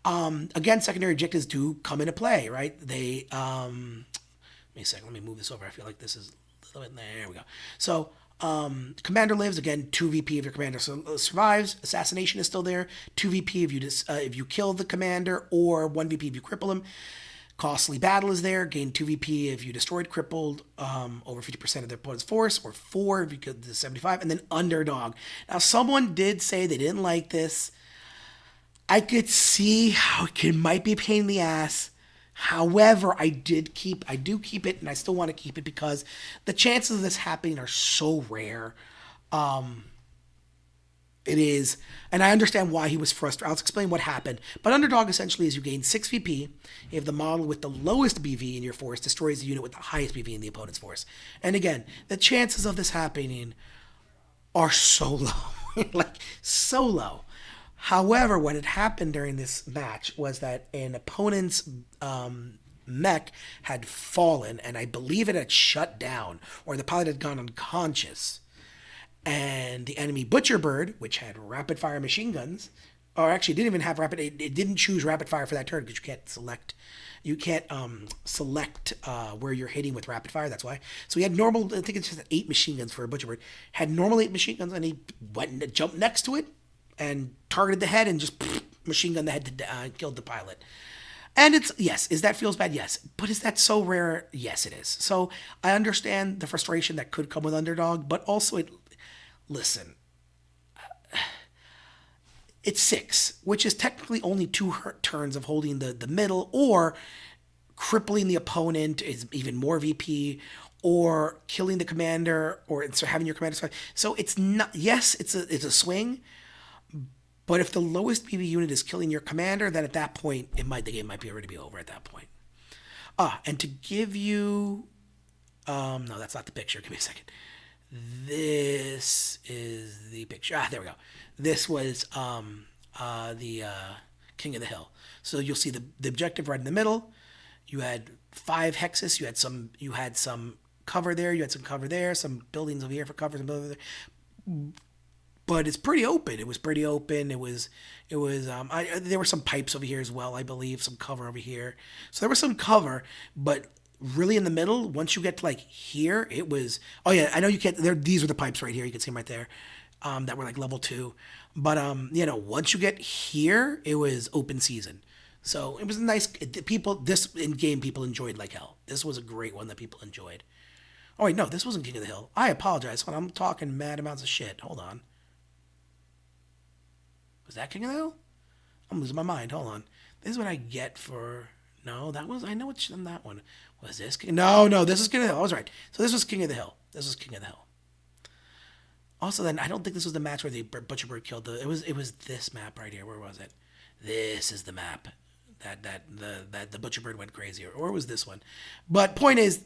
Again, secondary objectives do come into play, right? They, let me a second, let me move this over. I feel like this is a little bit, there we go. So, commander lives, again, 2 VP if your commander survives. Assassination is still there. 2 VP if you kill the commander, or 1 VP if you cripple him. Costly battle is there. Gain 2 VP if you destroyed, crippled over 50% of their opponent's force, or 4 if you killed the 75, and then underdog. Now, someone did say they didn't like this. I could see how it might be a pain in the ass. However, I do keep it, and I still want to keep it because the chances of this happening are so rare. It is, and I understand why he was frustrated. I'll explain what happened. But underdog essentially is you gain 6 VP if the model with the lowest BV in your force destroys the unit with the highest BV in the opponent's force. And again, the chances of this happening are so low, like so low. However, what had happened during this match was that an opponent's mech had fallen, and I believe it had shut down, or the pilot had gone unconscious. And the enemy Butcher Bird, which had rapid fire machine guns, or actually didn't even have rapid, it didn't choose rapid fire for that turn because you can't select where you're hitting with rapid fire. That's why. So he had normal, I think it's just 8 machine guns for a Butcher Bird. Had normal 8 machine guns, and he went and jumped next to it and targeted the head and just machine gun the head to killed the pilot. And it's, yes, is that feels bad? Yes. But is that so rare? Yes, it is. So I understand the frustration that could come with underdog, but also listen, it's 6, which is technically only 2 turns of holding the middle, or crippling the opponent is even more VP, or killing the commander, or having your commander survive. So it's not, yes, it's a swing, but if the lowest PV unit is killing your commander, then at that point, the game might be already be over at that point. And to give you, no, that's not the picture. Give me a second. This is the picture. There we go. This was the King of the Hill. So you'll see the objective right in the middle. You had 5 hexes. You had some cover there. You had some cover there. Some buildings over here for cover. Some buildings there. But it's pretty open. It was pretty open. There were some pipes over here as well, I believe, some cover over here. So there was some cover, but really in the middle, once you get to like here, it was, oh yeah, I know you can't, these were the pipes right here. You can see them right there, that were like level 2. But, once you get here, it was open season. So it was nice. This in-game people enjoyed like hell. This was a great one that people enjoyed. Oh wait, no, this wasn't King of the Hill. I apologize. I'm talking mad amounts of shit. Hold on. Was that King of the Hill? I'm losing my mind. Hold on. This is what I get for... No, that was... I know it's in that one. Was this King... No, this is King of the Hill. I was right. So this was King of the Hill. Also, then, I don't think this was the match where the Butcher Bird killed the... It was this map right here. Where was it? This is the map that the Butcher Bird went crazy. Or was this one? But point is,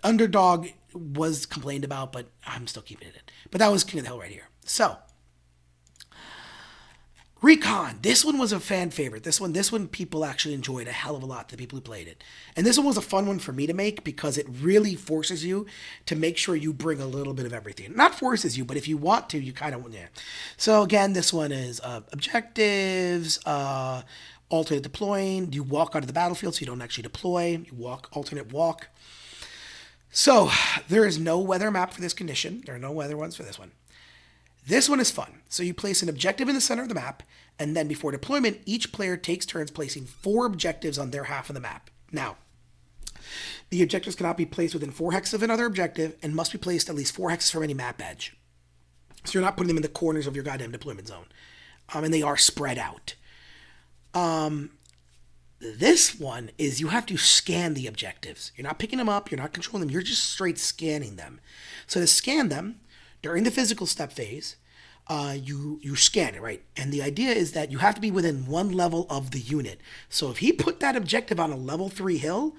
underdog was complained about, but I'm still keeping it in. But that was King of the Hill right here. So, Recon. This one was a fan favorite. This one people actually enjoyed a hell of a lot, the people who played it. And this one was a fun one for me to make because it really forces you to make sure you bring a little bit of everything. Not forces you, but if you want to, you kind of want to. So again, this one is objectives, alternate deploying. You walk out of the battlefield, so you don't actually deploy. You walk, alternate walk. So there is no weather map for this condition. There are no weather ones for this one. This one is fun. So you place an objective in the center of the map, and then before deployment, each player takes turns placing 4 objectives on their half of the map. Now, the objectives cannot be placed within 4 hexes of another objective and must be placed at least 4 hexes from any map edge. So you're not putting them in the corners of your goddamn deployment zone. And they are spread out. This one is you have to scan the objectives. You're not picking them up, you're not controlling them, you're just straight scanning them. So to scan them, during the physical step phase, you scan it, right? And the idea is that you have to be within 1 level of the unit. So if he put that objective on a level 3 hill,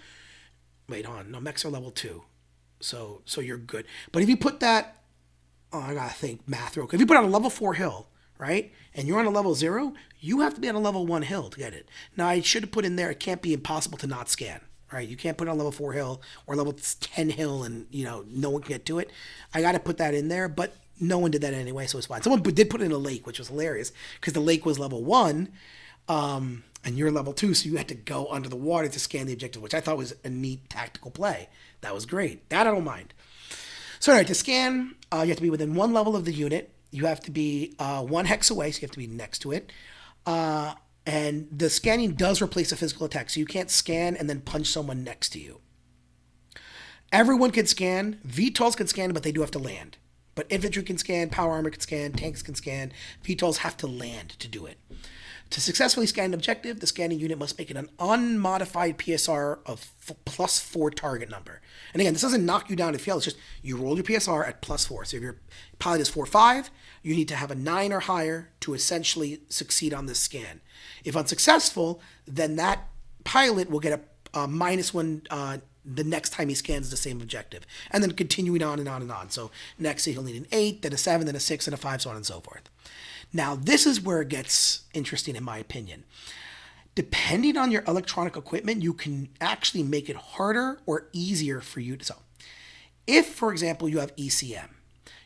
wait, hold on, no, mechs are level 2. So you're good. But if you put that, I gotta think math real quick. If you put it on a level 4 hill, right, and you're on a level 0, you have to be on a level 1 hill to get it. Now, I should have put in there, it can't be impossible to not scan. Right, you can't put it on level 4 hill or level 10 hill and, no one can get to it. I got to put that in there, but no one did that anyway, so it's fine. Someone did put it in a lake, which was hilarious because the lake was level 1 and you're level 2, so you had to go under the water to scan the objective, which I thought was a neat tactical play. That was great. That I don't mind. So, all right, to scan, you have to be within 1 level of the unit. You have to be 1 hex away, so you have to be next to it. And the scanning does replace a physical attack, so you can't scan and then punch someone next to you. Everyone can scan. VTOLs can scan, but they do have to land. But infantry can scan, power armor can scan, tanks can scan. VTOLs have to land to do it. To successfully scan an objective, the scanning unit must make it an unmodified PSR of +4 target number. And again, this doesn't knock you down if you fail. It's just you roll your PSR at +4. So if your pilot is 4-5, you need to have a 9 or higher to essentially succeed on this scan. If unsuccessful, then that pilot will get a -1 the next time he scans the same objective. And then continuing on and on and on. So next he'll need an 8, then a 7, then a 6, and a 5, so on and so forth. Now, this is where it gets interesting, in my opinion. Depending on your electronic equipment, you can actually make it harder or easier for you to. So, if, for example, you have ECM,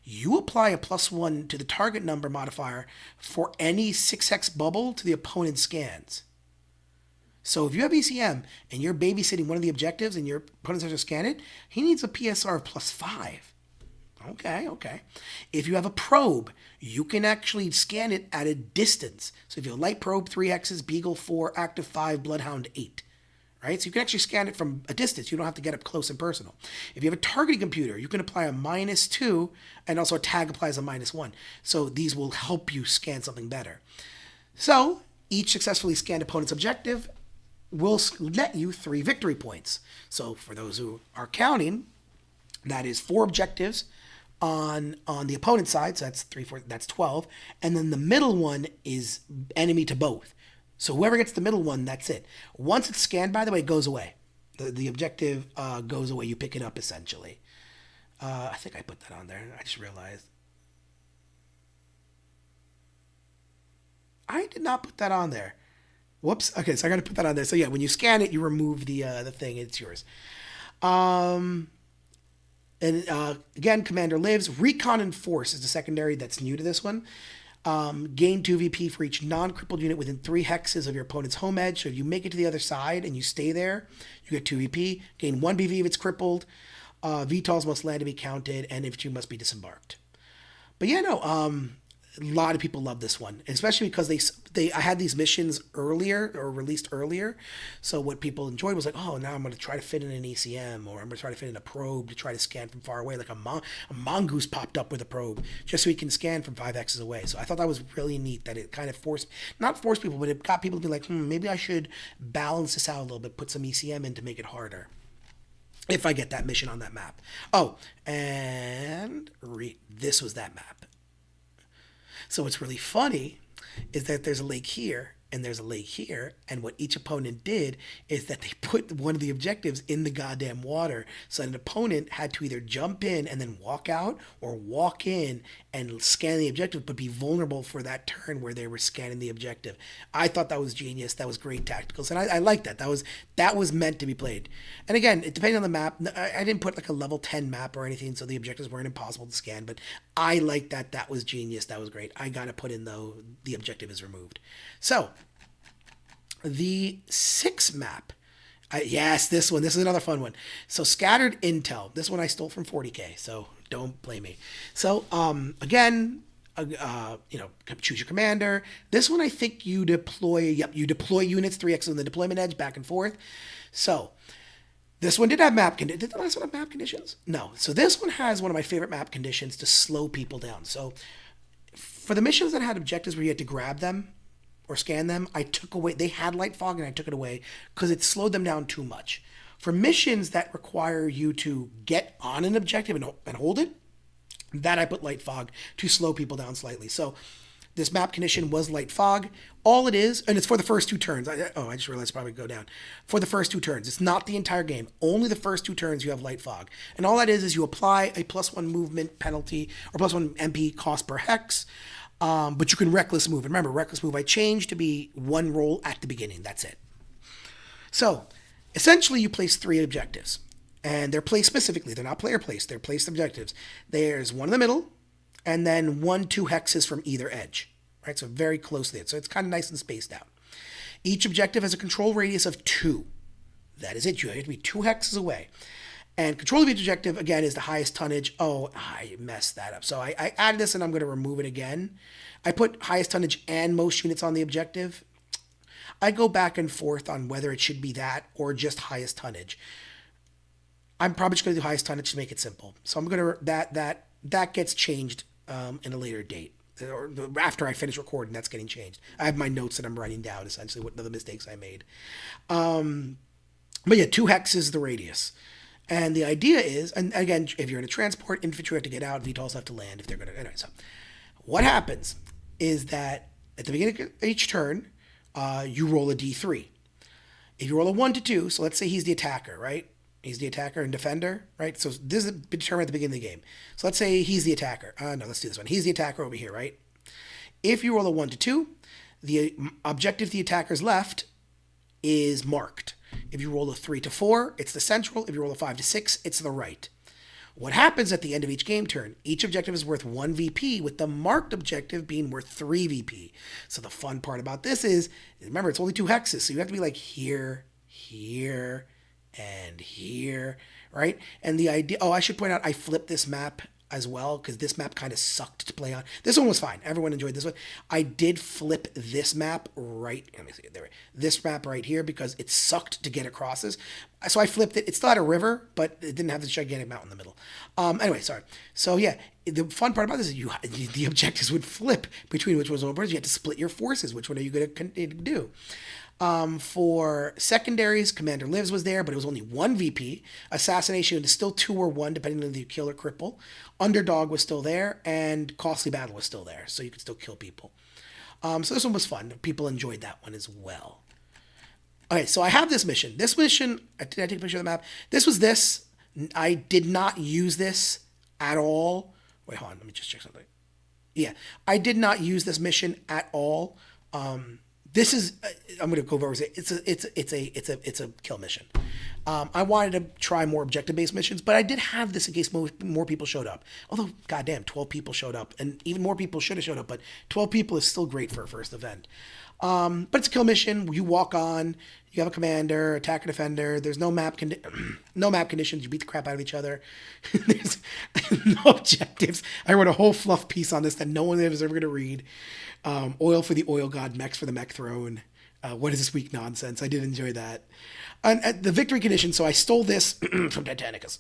you apply a +1 to the target number modifier for any 6-hex bubble to the opponent's scans. So if you have ECM and you're babysitting one of the objectives and your opponent has to scan it, he needs a PSR of +5. Okay. If you have a probe, you can actually scan it at a distance. So if you have a light probe, 3 hexes, Beagle 4, Active 5, Bloodhound 8. Right? So you can actually scan it from a distance. You don't have to get up close and personal. If you have a targeting computer, you can apply a -2 and also a tag applies a -1. So these will help you scan something better. So each successfully scanned opponent's objective will net you 3 victory points. So for those who are counting, that is 4 objectives on the opponent's side, so that's 3, 4, that's 12, and then the middle one is enemy to both. So whoever gets the middle one, that's it. Once it's scanned, by the way, it goes away. The objective goes away. You pick it up essentially. I think I put that on there. I just realized I did not put that on there. Whoops. Okay, so I got to put that on there. So yeah, when you scan it, you remove the thing. It's yours. And again, Commander lives. Recon and Force is the secondary that's new to this one. Gain 2 VP for each non-crippled unit within 3 hexes of your opponent's home edge. So if you make it to the other side and you stay there, you get 2 VP. Gain 1 BV if it's crippled. VTOLs must land to be counted, and infantry must be disembarked. But yeah, no, a lot of people love this one, especially because I had these missions earlier or released earlier. So what people enjoyed was like, oh, now I'm going to try to fit in an ECM, or I'm going to try to fit in a probe to try to scan from far away. Like a mongoose popped up with a probe just so he can scan from 5 hexes away. So I thought that was really neat that it kind of not forced people, but it got people to be like, maybe I should balance this out a little bit, put some ECM in to make it harder. If I get that mission on that map. Oh, and this was that map. So what's really funny is that there's a lake here, and there's a lake here. And what each opponent did is that they put one of the objectives in the goddamn water. So an opponent had to either jump in and then walk out, or walk in and scan the objective, but be vulnerable for that turn where they were scanning the objective. I thought that was genius. That was great tacticals, and I like that. That was meant to be played. And again, it depending on the map. I didn't put like a level 10 map or anything, so the objectives weren't impossible to scan. But I like that. That was genius. That was great. I gotta put in though the objective is removed. So the 6 map. Yes, this one. This is another fun one. So scattered intel. This one I stole from 40K. So don't blame me. So again, choose your commander. This one I think you deploy. Yep, you deploy units 3x on the deployment edge back and forth. So this one did have map conditions. Did the last one have map conditions? No. So this one has one of my favorite map conditions to slow people down. So for the missions that had objectives where you had to grab them or scan them, I took away. They had light fog and I took it away because it slowed them down too much. For missions that require you to get on an objective and hold it, that I put light fog to slow people down slightly. So this map condition was light fog. All it is, and it's for the first 2 turns. I just realized probably go down. For the first 2 turns. It's not the entire game. Only the first 2 turns you have light fog. And all that is you apply a +1 movement penalty or +1 MP cost per hex. But you can reckless move. And remember, reckless move I changed to be 1 roll at the beginning. That's it. So essentially you place 3 objectives. And they're placed specifically. They're not player placed. They're placed objectives. There's 1 in the middle, and then 1-2 hexes from either edge. Right? So very close there. So it's kind of nice and spaced out. Each objective has a control radius of 2. That is it. You have to be 2 hexes away. And control of each objective, again, is the highest tonnage. Oh, I messed that up. So I added this, and I'm going to remove it again. I put highest tonnage and most units on the objective. I go back and forth on whether it should be that or just highest tonnage. I'm probably just going to do highest tonnage to make it simple. So I'm going to that gets changed in a later date, or after I finish recording. That's getting changed. I have my notes that I'm writing down, essentially what the mistakes I made. But yeah, 2 hexes is the radius. And the idea is, and again, if you're in a transport, infantry have to get out, VTOLs have to land if they're going to. Anyway, so what happens is that at the beginning of each turn, you roll a d3. If you roll a 1 to 2, so let's say he's the attacker, right? He's the attacker and defender, right? So this is determined at the beginning of the game. So let's say he's the attacker. No, let's do this one. He's the attacker over here, right? If you roll a 1 to 2, the objective the attacker's left is marked. If you roll a 3 to 4, it's the central. If you roll a 5 to 6, it's the right. What happens at the end of each game turn? Each objective is worth 1 VP, with the marked objective being worth 3 VP. So the fun part about this is, remember, it's only 2 hexes, so you have to be like here, here, and here, right? And the idea, I should point out, I flipped this map as well, because this map kind of sucked to play on. This one was fine. Everyone enjoyed this one. I did flip this map right, let me see, there, this map right here, because it sucked to get across this. So I flipped it. It still had a river, but it didn't have this gigantic mountain in the middle. Anyway, sorry. So yeah, the fun part about this is the objectives would flip between which was more important. You had to split your forces. Which one are you going to do? For secondaries, Commander Lives was there, but it was only 1 VP. Assassination is still 2 or 1, depending on the kill or cripple. Underdog was still there, and Costly Battle was still there, so you could still kill people. So this one was fun. People enjoyed that one as well. Okay, so I have this mission. Did I take a picture of the map? This was this. I did not use this at all. Wait, hold on. Let me just check something. Yeah, I did not use this mission at all. This is, I'm going to go over it. It's a kill mission. I wanted to try more objective-based missions, but I did have this in case more people showed up. Although, goddamn, 12 people showed up, and even more people should have showed up, but 12 people is still great for a first event. But it's a kill mission. You walk on, you have a commander, attacker, defender. There's no map conditions. You beat the crap out of each other. There's no objectives. I wrote a whole fluff piece on this that no one is ever going to read. Oil for the oil god, mechs for the mech throne. What is this weak nonsense? I did enjoy that. And the victory condition, so I stole this from Titanicus.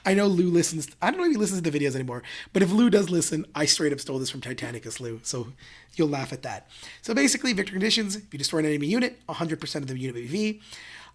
I know Lou listens. I don't know if he listens to the videos anymore, but if Lou does listen, I straight up stole this from Titanicus, Lou. So you'll laugh at that. So basically, victory conditions, if you destroy an enemy unit, 100% of the unit BV.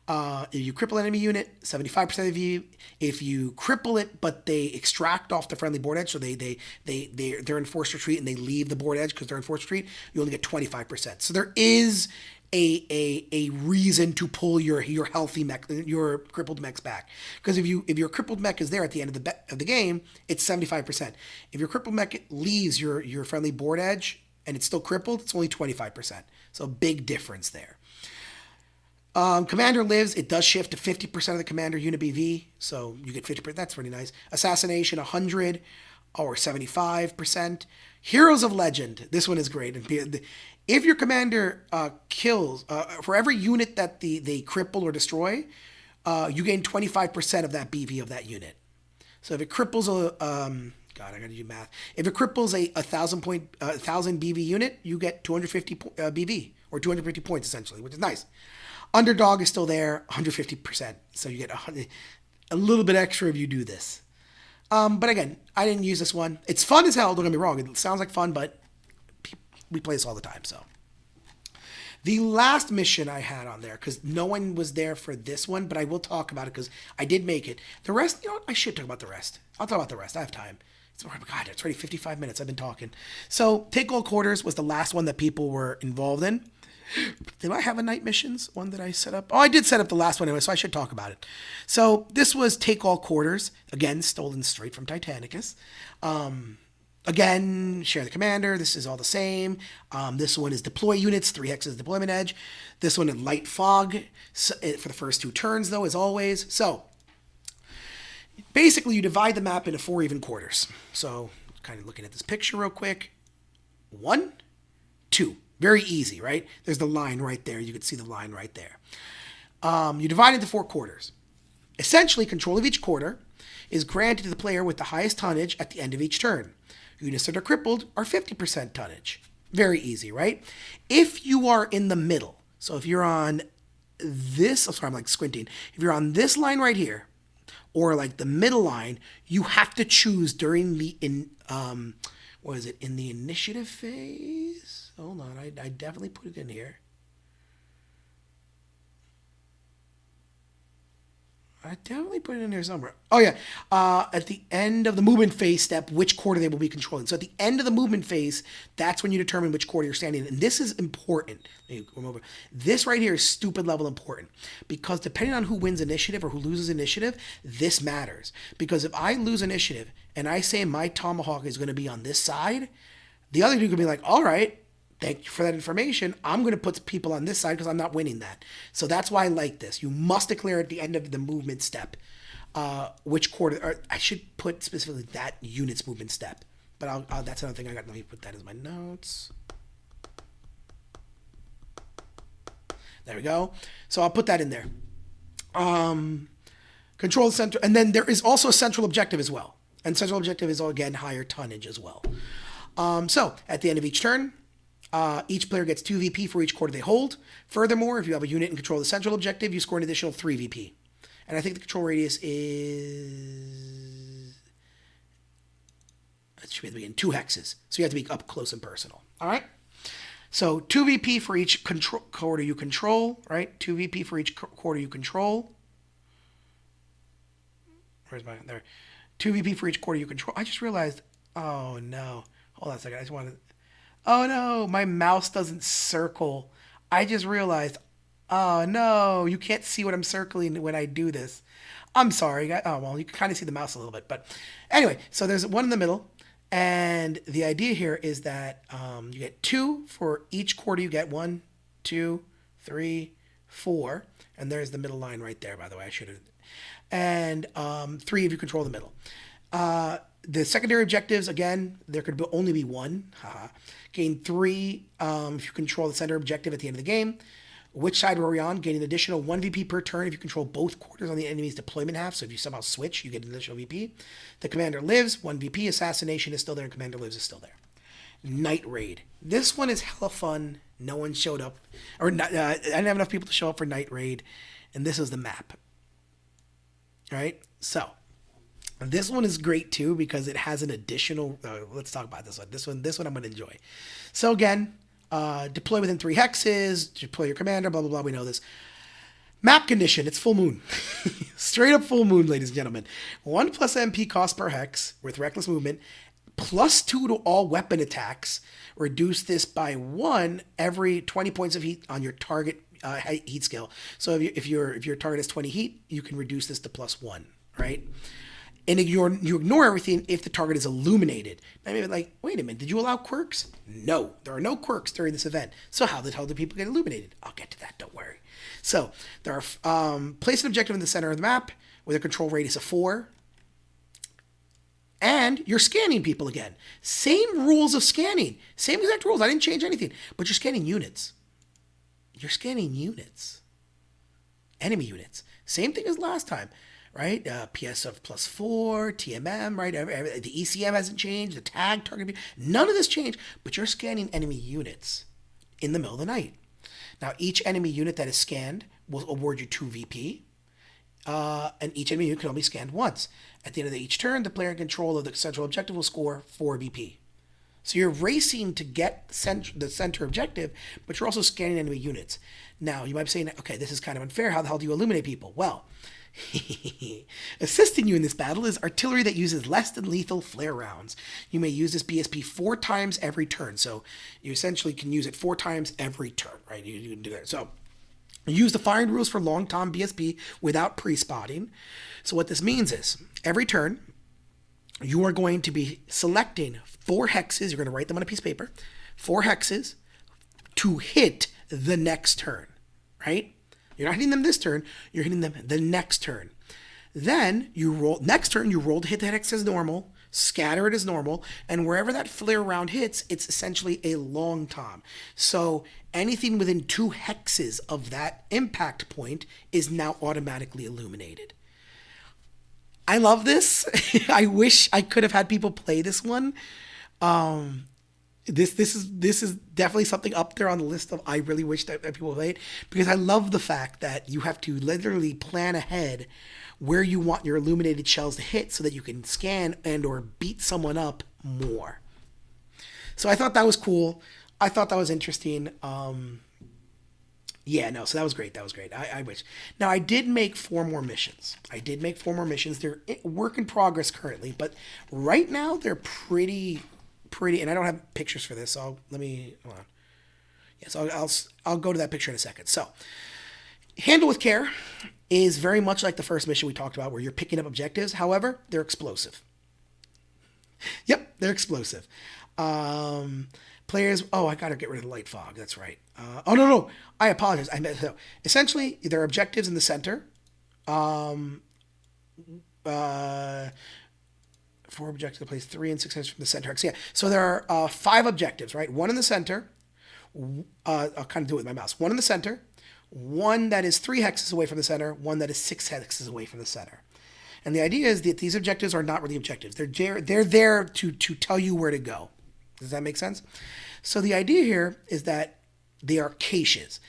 If you cripple an enemy unit, 75% of you. If you cripple it, but they extract off the friendly board edge, so they're in forced retreat and they leave the board edge because they're in forced retreat, you only get 25%. So there is a reason to pull your healthy mech, your crippled mechs back. Because if your crippled mech is there at the end of the game, it's 75%. If your crippled mech leaves your friendly board edge and it's still crippled, it's only 25%. So a big difference there. Commander lives, it does shift to 50% of the commander unit BV, so you get 50%. That's pretty nice. Assassination, 100 or 75%. Heroes of Legend, this one is great. If your commander kills, for every unit that they cripple or destroy, you gain 25% of that BV of that unit. So if it cripples God, I gotta do math. If it cripples a 1,000 BV unit, you get 250 BV, or 250 points essentially, which is nice. Underdog is still there, 150%. So you get a little bit extra if you do this. But again, I didn't use this one. It's fun as hell, don't get me wrong. It sounds like fun, but we play this all the time, so. The last mission I had on there, because no one was there for this one, but I will talk about it because I did make it. The rest, you know what? I should talk about the rest. I'll talk about the rest. I have time. God, it's already 55 minutes. I've been talking. So, Take All Quarters was the last one that people were involved in. Did I have a night missions one that I set up? Oh, I did set up the last one anyway, so I should talk about it. So this was Take All Quarters, again, stolen straight from Titanicus. Again, share the commander. This is all the same. This one is deploy units, 3 hexes deployment edge. This one is light fog for the first 2 turns, though, as always. So basically, you divide the map into 4 even quarters. So kind of looking at this picture real quick. 1, 2. Very easy, right? There's the line right there. You can see the line right there. You divide into 4 quarters. Essentially, control of each quarter is granted to the player with the highest tonnage at the end of each turn. Units that are crippled are 50% tonnage. Very easy, right? If you are in the middle, so if you're on this, I'm like squinting. If you're on this line right here, or like the middle line, you have to choose during the in the initiative phase. Hold on, I definitely put it in here. I definitely put it in here somewhere. Oh yeah, at the end of the movement phase step, which quarter they will be controlling. So at the end of the movement phase, that's when you determine which quarter you're standing in. And this is important. This right here is stupid level important. Because depending on who wins initiative or who loses initiative, this matters. Because if I lose initiative and I say my tomahawk is going to be on this side, the other dude could be like, all right, thank you for that information. I'm going to put people on this side because I'm not winning that. So that's why I like this. You must declare at the end of the movement step which quarter, or I should put specifically that unit's movement step. But that's another thing I got. Let me put that as my notes. There we go. So I'll put that in there. Control the center. And then there is also a central objective as well. And central objective is, again, higher tonnage as well. So at the end of each turn, each player gets 2 VP for each quarter they hold. Furthermore, if you have a unit in control of the central objective, you score an additional 3 VP. And I think the control radius is... It should be in 2 hexes. So you have to be up close and personal. All right? So 2 VP for each quarter you control, right? 2 VP for each quarter you control. Where's my... There. 2 VP for each quarter you control. I just realized... Oh, no. Hold on a second. I just wanted... Oh no, my mouse doesn't circle. I just realized, oh no, you can't see what I'm circling when I do this. I'm sorry. Oh, well, you can kind of see the mouse a little bit. But anyway, so there's one in the middle. And the idea here is that you get 2 for each quarter. You get 1, 2, 3, 4. And there's the middle line right there, by the way. I should have. And 3 if you control the middle. The secondary objectives, again, there could only be 1. Gain 3 if you control the center objective at the end of the game. Which side were we on? Gain an additional 1 VP per turn if you control both quarters on the enemy's deployment half. So if you somehow switch, you get an additional VP. The commander lives, 1 VP. Assassination is still there, and commander lives is still there. Night Raid. This one is hella fun. No one showed up. I didn't have enough people to show up for Night Raid. And this is the map. All right? So... This one is great too because it has an additional. Let's talk about this one. This one I'm going to enjoy. So again, deploy within 3 hexes. Deploy your commander. Blah blah blah. We know this. Map condition, it's full moon. Straight up full moon, ladies and gentlemen. 1 plus MP cost per hex with reckless movement, plus 2 to all weapon attacks. Reduce this by 1 every 20 points of heat on your target heat skill. So if your target has 20 heat, you can reduce this to plus 1, right? And you ignore everything if the target is illuminated. Now maybe like, wait a minute, did you allow quirks? No, there are no quirks during this event. So how the hell do people get illuminated? I'll get to that, don't worry. So there are place an objective in the center of the map with a control radius of 4. And you're scanning people again. Same rules of scanning. Same exact rules. I didn't change anything. But you're scanning units. You're scanning units. Enemy units. Same thing as last time, right? PS of plus 4, TMM, right? The ECM hasn't changed. The tag target. None of this changed. But you're scanning enemy units in the middle of the night. Now, each enemy unit that is scanned will award you 2 VP. And each enemy unit can only be scanned once. At the end of each turn, the player in control of the central objective will score 4 VP. So you're racing to get the center objective, but you're also scanning enemy units. Now, you might be saying, okay, this is kind of unfair. How the hell do you illuminate people? Well, assisting you in this battle is artillery that uses less than lethal flare rounds. You may use this BSP 4 times every turn. So you essentially can use it 4 times every turn, right? You can do that. So use the firing rules for long tom BSP without pre-spotting. So what this means is every turn, you are going to be selecting 4 hexes. You're going to write them on a piece of paper. 4 hexes to hit the next turn, right? You're not hitting them this turn. You're hitting them the next turn. Then you roll, next turn you roll to hit the hex as normal, scatter it as normal, and wherever that flare round hits, it's essentially a long tom. So anything within 2 hexes of that impact point is now automatically illuminated. I love this. I wish I could have had people play this one. This is definitely something up there on the list of I really wish that people played, because I love the fact that you have to literally plan ahead where you want your illuminated shells to hit so that you can scan and or beat someone up more. So I thought that was cool. I thought that was interesting. So that was great. I wish. Now, I did make 4 more missions. They're work in progress currently, but right now they're pretty, and I don't have pictures for this, so hold on. Yes, I'll go to that picture in a second. So, handle with care is very much like the first mission we talked about, where you're picking up objectives. However, they're explosive. Yep, they're explosive. Players, I gotta get rid of the light fog. That's right. No, I apologize. Essentially, there are objectives in the center. 4 objectives to place 3 and 6 hexes from the center. Yeah. So there are 5 objectives, right? 1 in the center. I'll kind of do it with my mouse. 1 in the center. 1 that is 3 hexes away from the center. 1 that is 6 hexes away from the center. And the idea is that these objectives are not really objectives. They're there to tell you where to go. Does that make sense? So the idea here is that they are caches,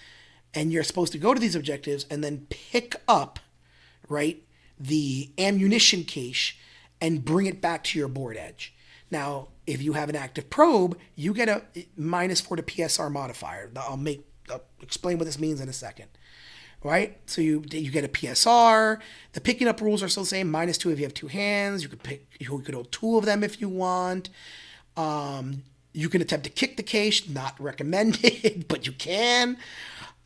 and you're supposed to go to these objectives and then pick up, right, the ammunition cache and bring it back to your board edge. Now, if you have an active probe, you get a -4 to PSR modifier. I'll explain what this means in a second. Right? So you get a PSR. The picking up rules are still the same. -2 if you have 2 hands. You could hold 2 of them if you want. You can attempt to kick the cache, not recommended, but you can.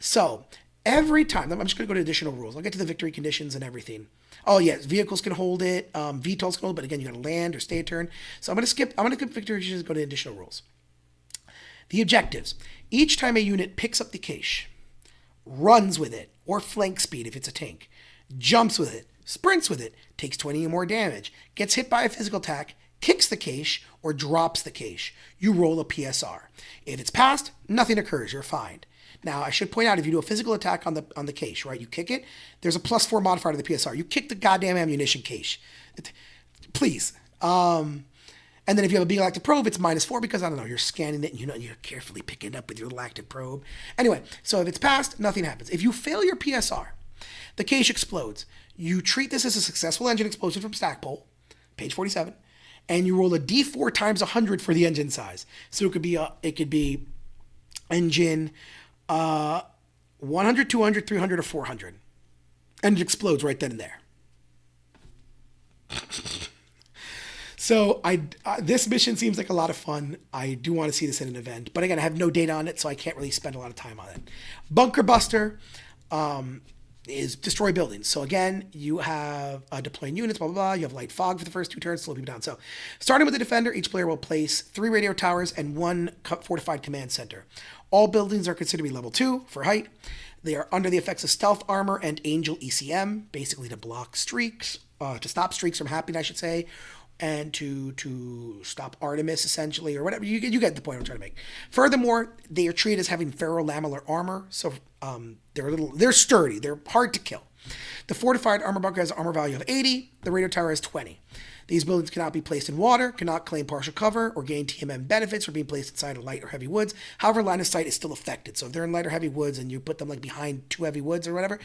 So every time, I'm just going to go to additional rules. I'll get to the victory conditions and everything. Oh yes, vehicles can hold it, VTOLs can hold it, but again, you got to land or stay a turn. So I'm going to skip victory conditions and go to additional rules. The objectives. Each time a unit picks up the cache, runs with it, or flank speed if it's a tank, jumps with it, sprints with it, takes 20 or more damage, gets hit by a physical attack, kicks the cache, or drops the cache, you roll a PSR. If it's passed, nothing occurs, you're fine. Now, I should point out, if you do a physical attack on the cache, right, you kick it, there's a +4 modifier to the PSR. You kick the goddamn ammunition cache. Please. And then if you have a beagle active probe, it's -4 because, I don't know, you're scanning it and you're carefully picking it up with your little active probe. Anyway, so if it's passed, nothing happens. If you fail your PSR, the cache explodes. You treat this as a successful engine explosion from Stackpole, page 47, and you roll a D4 times 100 for the engine size. So it could be engine 100, 200, 300, or 400. And it explodes right then and there. So this mission seems like a lot of fun. I do want to see this in an event, but again, I have no data on it, so I can't really spend a lot of time on it. Bunker Buster is destroy buildings. So again, you have deploying units, blah, blah, blah. You have light fog for the first 2 turns, slow people down. So starting with the defender, each player will place 3 radio towers and 1 fortified command center. All buildings are considered to be level 2 for height. They are under the effects of stealth armor and angel ECM, basically to block streaks, to stop streaks from happening, I should say, and to stop Artemis, essentially, or whatever. You get the point I'm trying to make. Furthermore, they are treated as having ferrolamellar armor, so they're sturdy, they're hard to kill. The fortified armor bunker has an armor value of 80. The radio tower has 20. These buildings cannot be placed in water, cannot claim partial cover, or gain TMM benefits for being placed inside of light or heavy woods. However, line of sight is still affected. So if they're in light or heavy woods and you put them like behind 2 heavy woods or whatever,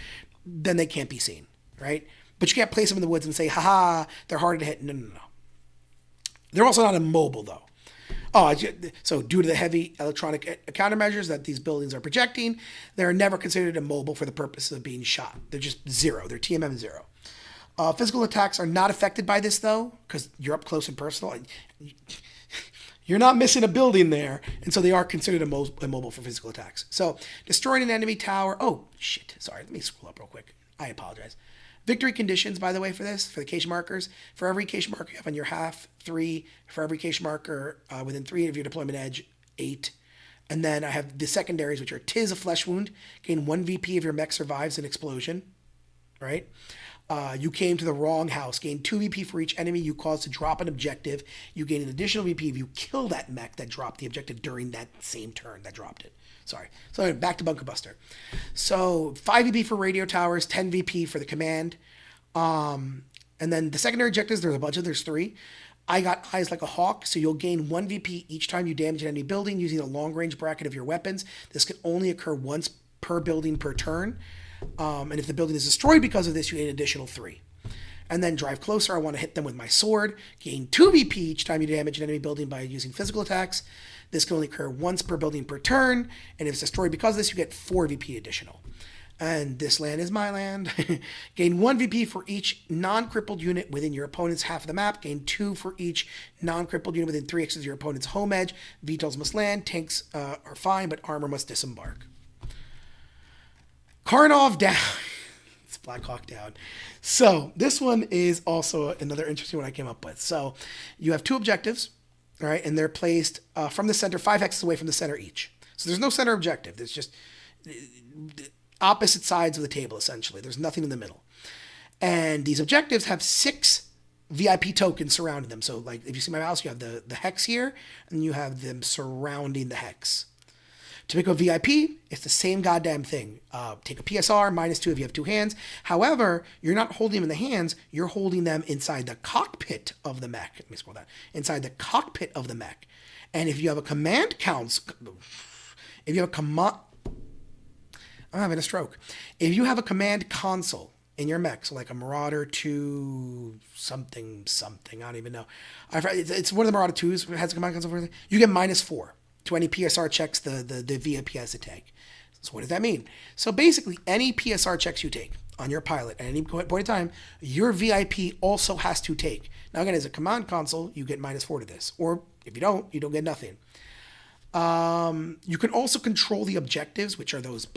then they can't be seen, right? But you can't place them in the woods and say, haha, they're harder to hit. No. They're also not immobile, though. So due to the heavy electronic countermeasures that these buildings are projecting, they're never considered immobile for the purpose of being shot. They're just 0. They're TMM 0. Physical attacks are not affected by this, though, because you're up close and personal. You're not missing a building there, and so they are considered immobile for physical attacks. So destroying an enemy tower. Oh, shit. Sorry, let me scroll up real quick. I apologize. Victory conditions, by the way, for the case markers. For every case marker you have on your half, 3. For every case marker within 3 of your deployment edge, 8. And then I have the secondaries, which are Tis a flesh wound. Gain 1 VP if your mech survives an explosion. Right? You came to the wrong house. Gain 2 VP for each enemy you caused to drop an objective. You gain an additional VP if you kill that mech that dropped the objective during that same turn that dropped it. Sorry. So back to Bunker Buster. So 5 VP for radio towers, 10 VP for the command. And then the secondary objectives, there's 3. I got Eyes Like a Hawk, so you'll gain 1 VP each time you damage an enemy building using a long-range bracket of your weapons. This can only occur once per building per turn. And if the building is destroyed because of this, you gain an additional 3. And then Drive Closer, I want to hit them with my sword. Gain 2 VP each time you damage an enemy building by using physical attacks. This can only occur once per building per turn. And if it's destroyed because of this, you get 4 VP additional. And this land is my land. Gain 1 VP for each non-crippled unit within your opponent's half of the map. Gain 2 for each non-crippled unit within 3 axes of your opponent's home edge. VTOLs must land. Tanks are fine, but armor must disembark. Karnov down. It's Black Hawk down. So this one is also another interesting one I came up with. So you have 2 objectives, all right, and they're placed from the center, 5 hexes away from the center each. So there's no center objective. There's just opposite sides of the table, essentially. There's nothing in the middle. And these objectives have 6 VIP tokens surrounding them. So like if you see my mouse, you have the hex here, and you have them surrounding the hex. To pick a VIP, it's the same goddamn thing. Take a PSR, -2 if you have 2 hands. However, you're not holding them in the hands, you're holding them inside the cockpit of the mech. Let me scroll down. Inside the cockpit of the mech. And if you have a command I'm having a stroke. If you have a command console in your mech, so like a Marauder 2 something, I don't even know. It's one of the Marauder 2s that has a command console for it. You get -4 to any PSR checks the VIP has to take. So what does that mean? So basically, any PSR checks you take on your pilot at any point in time, your VIP also has to take. Now again, as a command console, you get -4 to this. Or if you don't get nothing. You can also control the objectives, which are those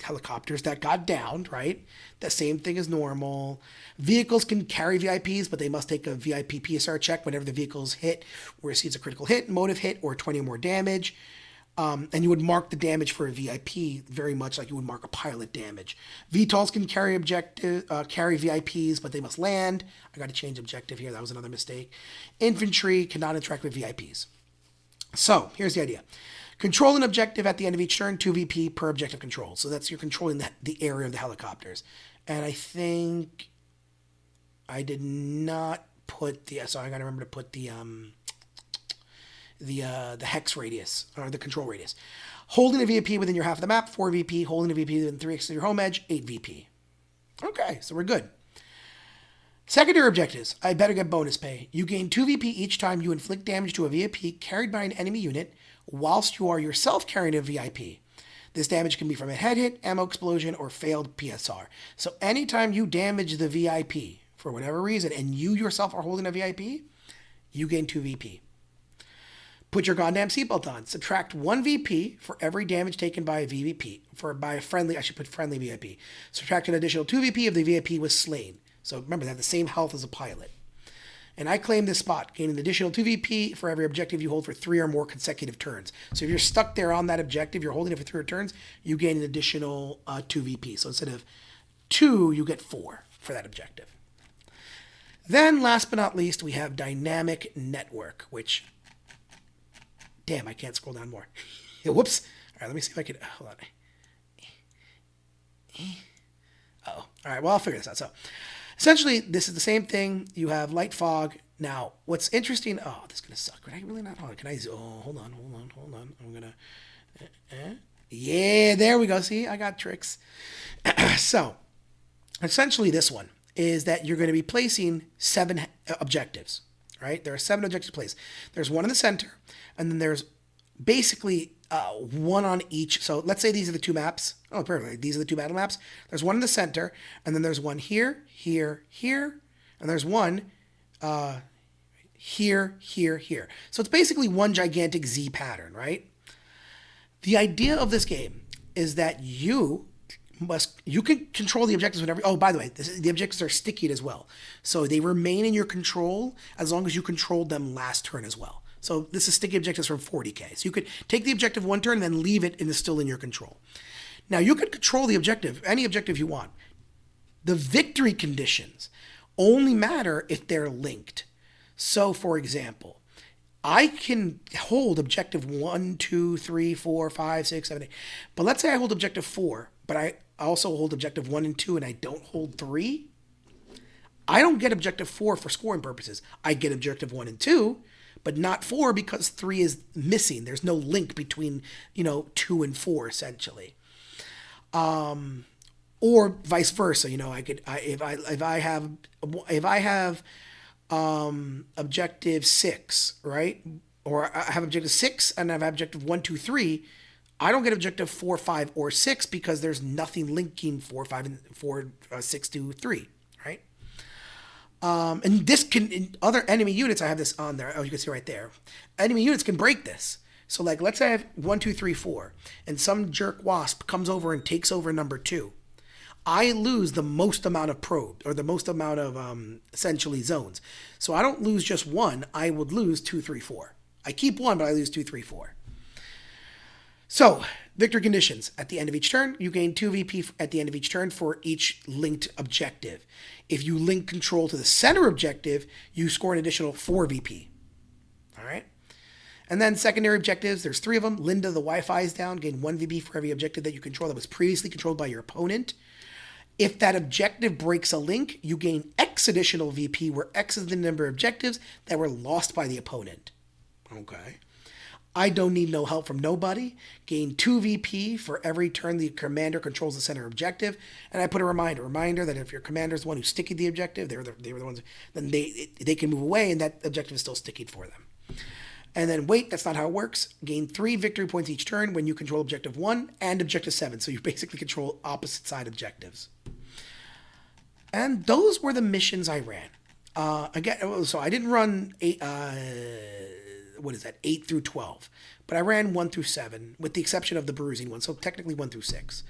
helicopters that got downed, right? The same thing as normal. Vehicles can carry VIPs, but they must take a VIP PSR check whenever the vehicle's hit or receives a critical hit, motive hit, or 20 or more damage. And you would mark the damage for a VIP very much like you would mark a pilot damage. VTOLs can carry VIPs, but they must land. I got to change objective here. That was another mistake. Infantry cannot interact with VIPs. So here's the idea. Control an objective at the end of each turn, 2 VP per objective control. So you're controlling the area of the helicopters. And I think I did not put so I got to remember to put the hex radius, or the control radius. Holding a VP within your half of the map, 4 VP. Holding a VP within 3 axes of your home edge, 8 VP. Okay, so we're good. Secondary objectives. I better get bonus pay. You gain 2 VP each time you inflict damage to a VIP carried by an enemy unit whilst you are yourself carrying a VIP. This damage can be from a head hit, ammo explosion, or failed PSR. So anytime you damage the VIP for whatever reason, and you yourself are holding a VIP, you gain 2 VP. Put your goddamn seatbelt on. Subtract 1 VP for every damage taken by a VVP. By a friendly, I should put friendly VIP. Subtract an additional 2 VP if the VIP was slain. So remember, they have the same health as a pilot. And I claim this spot, gain an additional 2 VP for every objective you hold for 3 or more consecutive turns. So if you're stuck there on that objective, you're holding it for 3 turns, you gain an additional 2 VP. So instead of 2, you get 4 for that objective. Then, last but not least, we have Dynamic Network, which... Damn, I can't scroll down more. Whoops. All right, let me see if I can... Hold on. Oh, all right, well, I'll figure this out. So, essentially, this is the same thing. You have light fog. Now, what's interesting... Oh, this is going to suck. Can I really not... Can I... Oh, hold on. I'm going to... Yeah, there we go. See, I got tricks. So, essentially, this one is that you're going to be placing 7 objectives, right? There are 7 objectives to place. There's one in the center, and then there's basically one on each. So let's say these are the 2 maps. Oh, perfect. These are the 2 battle maps. There's one in the center, and then there's one here, here, here, and there's one here, here, here. So it's basically one gigantic Z pattern, right? The idea of this game is that you can control the objectives whenever. Oh, by the way, the objectives are sticky as well, so they remain in your control as long as you controlled them last turn as well. So this is sticky objectives from 40k. So you could take the objective one turn and then leave it and it's still in your control. Now you could control the objective, any objective you want. The victory conditions only matter if they're linked. So for example, I can hold objective 1, 2, 3, 4, 5, 6, 7, 8. But let's say I hold objective 4, but I also hold objective 1 and 2 and I don't hold 3. I don't get objective 4 for scoring purposes. I get objective 1 and 2, but not 4 because 3 is missing. There's no link between, 2 and 4 essentially. Or vice versa. If I have objective 6, right? Or I have objective 6 and I have objective 1, 2, 3. I don't get objective 4, 5, or 6 because there's nothing linking 4, 5, and 4, 6 to 3, right? And this can, in other enemy units, I have this on there. Oh, you can see right there. Enemy units can break this. So like, let's say I have 1, 2, 3, 4, and some jerk wasp comes over and takes over number 2. I lose the most amount of probe, or the most amount of essentially zones. So I don't lose just 1. I would lose 2, 3, 4. I keep 1, but I lose 2, 3, 4. So, victory conditions. At the end of each turn, you gain 2 VP at the end of each turn for each linked objective. If you link control to the center objective, you score an additional 4 VP. All right? And then secondary objectives, there's 3 of them. Linda, the Wi-Fi is down. Gain 1 VP for every objective that you control that was previously controlled by your opponent. If that objective breaks a link, you gain X additional VP, where X is the number of objectives that were lost by the opponent. Okay. I don't need no help from nobody. Gain 2 VP for every turn the commander controls the center objective. And I put a reminder that if your commander is the one who's sticking the objective, they were the ones, then they can move away and that objective is still sticking for them. And then wait, that's not how it works. Gain 3 victory points each turn when you control objective 1 and objective 7. So you basically control opposite side objectives. And those were the missions I ran. Again, so I didn't run 8 through 12. But I ran 1 through 7, with the exception of the bruising one. So technically 1 through 6.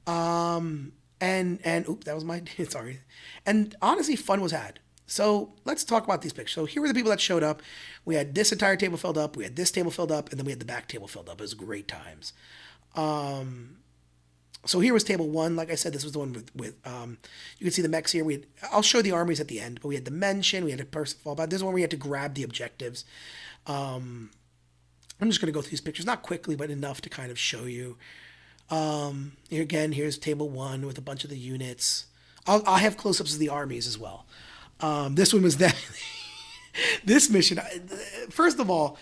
And that was my, sorry. And honestly, fun was had. So let's talk about these pictures. So here were the people that showed up. We had this entire table filled up. We had this table filled up. And then we had the back table filled up. It was great times. So here was table 1. Like I said, this was the one with you can see the mechs here. I'll show the armies at the end. But we had the mention. We had a person fall back. This is one where we had to grab the objectives. I'm just going to go through these pictures, not quickly, but enough to kind of show you. Here again, here's table 1 with a bunch of the units. I'll have close-ups of the armies as well. This one was that. This mission, first of all,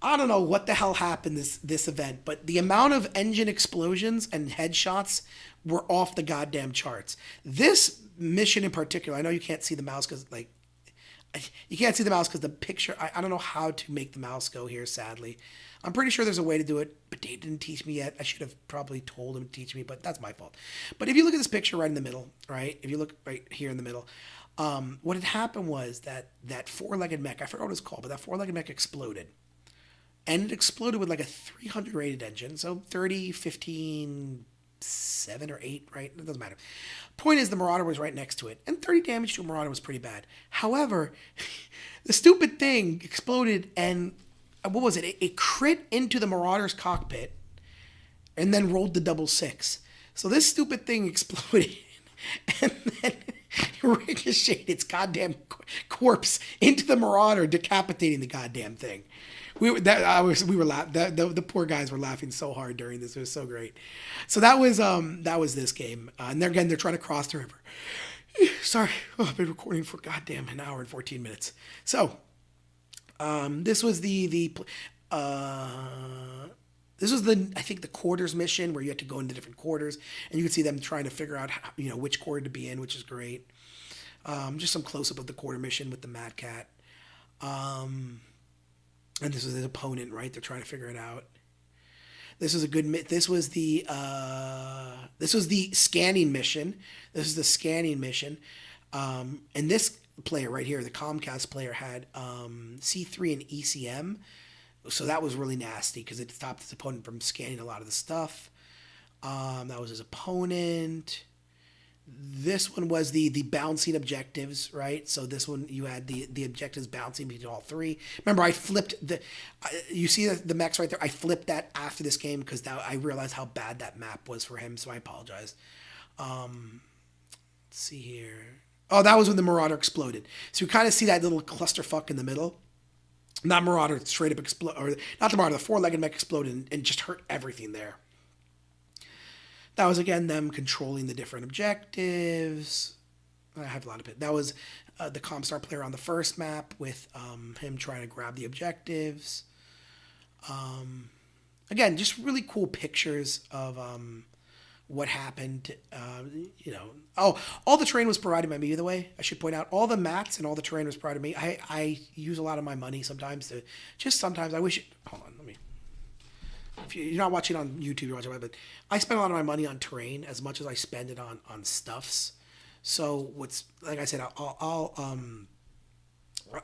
I don't know what the hell happened this event, but the amount of engine explosions and headshots were off the goddamn charts. This mission in particular, I know you can't see the mouse because You can't see the mouse because the picture. I don't know how to make the mouse go here. Sadly, I'm pretty sure there's a way to do it, but they didn't teach me yet. I should have probably told them to teach me, but that's my fault. But if you look at this picture right in the middle, right? If you look right here in the middle, what had happened was that four-legged mech. I forgot what it was called, but that four-legged mech exploded, and it exploded with like a 300 rated engine, so 30, 15, 7 or 8, right? It doesn't matter. Point is, the Marauder was right next to it, and 30 damage to a Marauder was pretty bad. However, the stupid thing exploded, and what was it? It crit into the Marauder's cockpit, and then rolled the double six. So this stupid thing exploded, and then ricocheted its goddamn corpse into the Marauder, decapitating the goddamn thing. We were laughing. The poor guys were laughing so hard during this. It was so great. So that was this game. And they're trying to cross the river. Sorry, I've been recording for goddamn an hour and 14 minutes. So this was I think the quarters mission where you had to go into different quarters, and you could see them trying to figure out which quarter to be in, which is great. Just some close up of the quarter mission with the Mad Cat. And this was his opponent, right? They're trying to figure it out. This was the scanning mission. This is the scanning mission. And this player right here, the Comcast player, had C3 and ECM. So that was really nasty because it stopped his opponent from scanning a lot of the stuff. That was his opponent. This one was the bouncing objectives, right? So this one, you had the objectives bouncing between all three. Remember, I flipped you see the mechs right there? I flipped that after this game because I realized how bad that map was for him, so I apologize. Let's see here. Oh, that was when the Marauder exploded. So you kind of see that little clusterfuck in the middle. Not Marauder, straight up explode, or not the Marauder, the four-legged mech exploded and just hurt everything there. That was, again, them controlling the different objectives. I have a lot of it. That was the Comstar player on the first map with him trying to grab the objectives. Again, just really cool pictures of what happened. Oh, all the terrain was provided by me, by the way. I should point out, all the mats and all the terrain was provided by me. I use a lot of my money sometimes sometimes I wish... Hold on, let me... If you're not watching on YouTube, you're watching, but I spend a lot of my money on terrain as much as I spend it on stuffs. So like I said, I'll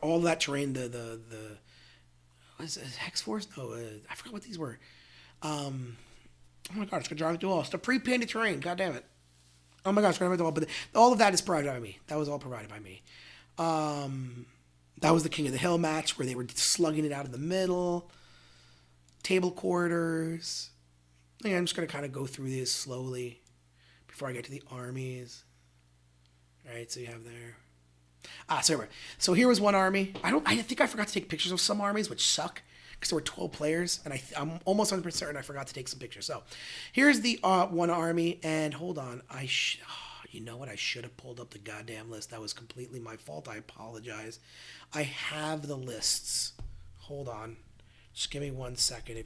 all that terrain, the what is it, Hex Force? No, I forgot what these were. Oh my god, it's gonna drive me through all. It's the pre-painted terrain. God damn it. Oh my gosh, it's gonna drive me through all. But all of that is provided by me. That was all provided by me. That was the King of the Hill match where they were slugging it out in the middle. Table quarters. Yeah, I'm just going to kind of go through this slowly before I get to the armies. All right, so you have there. So here was one army. I think I forgot to take pictures of some armies, which suck because there were 12 players, and I'm almost 100% certain I forgot to take some pictures. So here's the one army, and hold on. You know what? I should have pulled up the goddamn list. That was completely my fault. I apologize. I have the lists. Hold on. Just give me 1 second.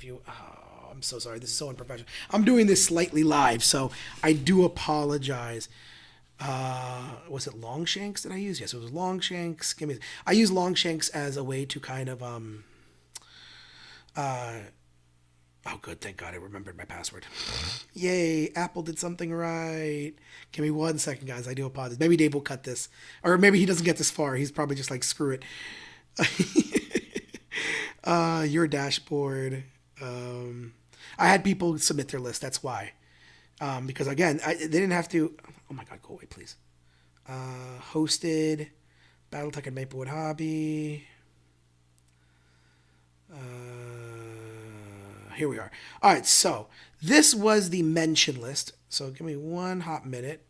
I'm so sorry. This is so unprofessional. I'm doing this slightly live, so I do apologize. Was it Longshanks that I used? Yes, it was Longshanks. I use Longshanks as a way to kind of oh, good. Thank God I remembered my password. Yay, Apple did something right. Give me 1 second, guys. I do apologize. Maybe Dave will cut this. Or maybe he doesn't get this far. He's probably just like, screw it. Your dashboard. I had people submit their list. That's why. Because again, they didn't have to. Oh my God, go away, please. Hosted, Battletech and Maplewood Hobby. Here we are. All right, so this was the mention list. So give me one hot minute.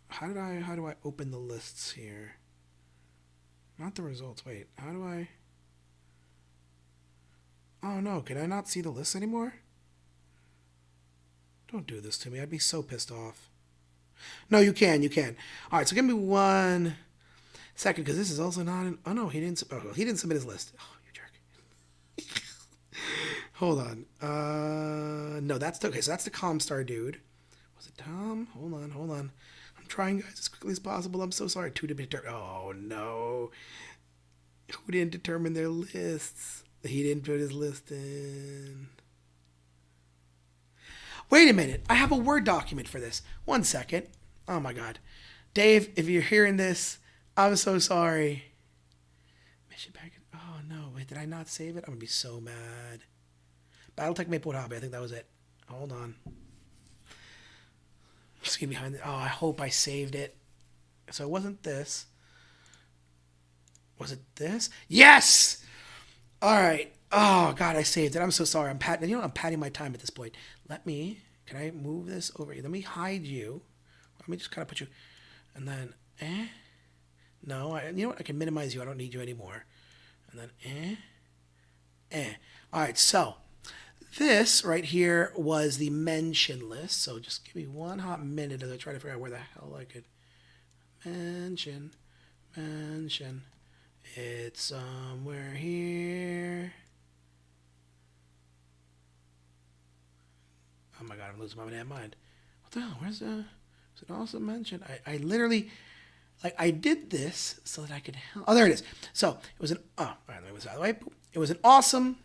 How do I open the lists here? Not the results. Wait, how do I? Oh no, can I not see the list anymore? Don't do this to me. I'd be so pissed off. No, you can. All right, so give me 1 second because this is also not an. Oh no, he didn't submit his list. Oh, you jerk. Hold on. No, that's okay. So that's the Comstar dude. Was it Tom? Hold on. I'm trying, guys, as quickly as possible. I'm so sorry. Two to be determined. Oh, no. Who didn't determine their lists? He didn't put his list in. Wait a minute. I have a Word document for this. 1 second. Oh, my God. Dave, if you're hearing this, I'm so sorry. Mission packet. Oh, no. Wait, did I not save it? I'm going to be so mad. Battletech Maplewood Hobby. I think that was it. Hold on. Just get behind it. Oh, I hope I saved it. So it wasn't this. Was it this? Yes! All right. Oh, God, I saved it. I'm so sorry. I'm patting my time at this point. Can I move this over here? Let me hide you. Let me just kind of put you, and then, No, you know what? I can minimize you. I don't need you anymore. And then, All right, so this right here was the mention list. So just give me one hot minute as I try to figure out where the hell I could mention. It's somewhere here. Oh my God, I'm losing my damn mind. What the hell? Where's the... Is it also mentioned? I literally... Like, I did this so that I could help... Oh, there it is. So, it was an... Oh, all right, let me move this out of the way. It was an awesome...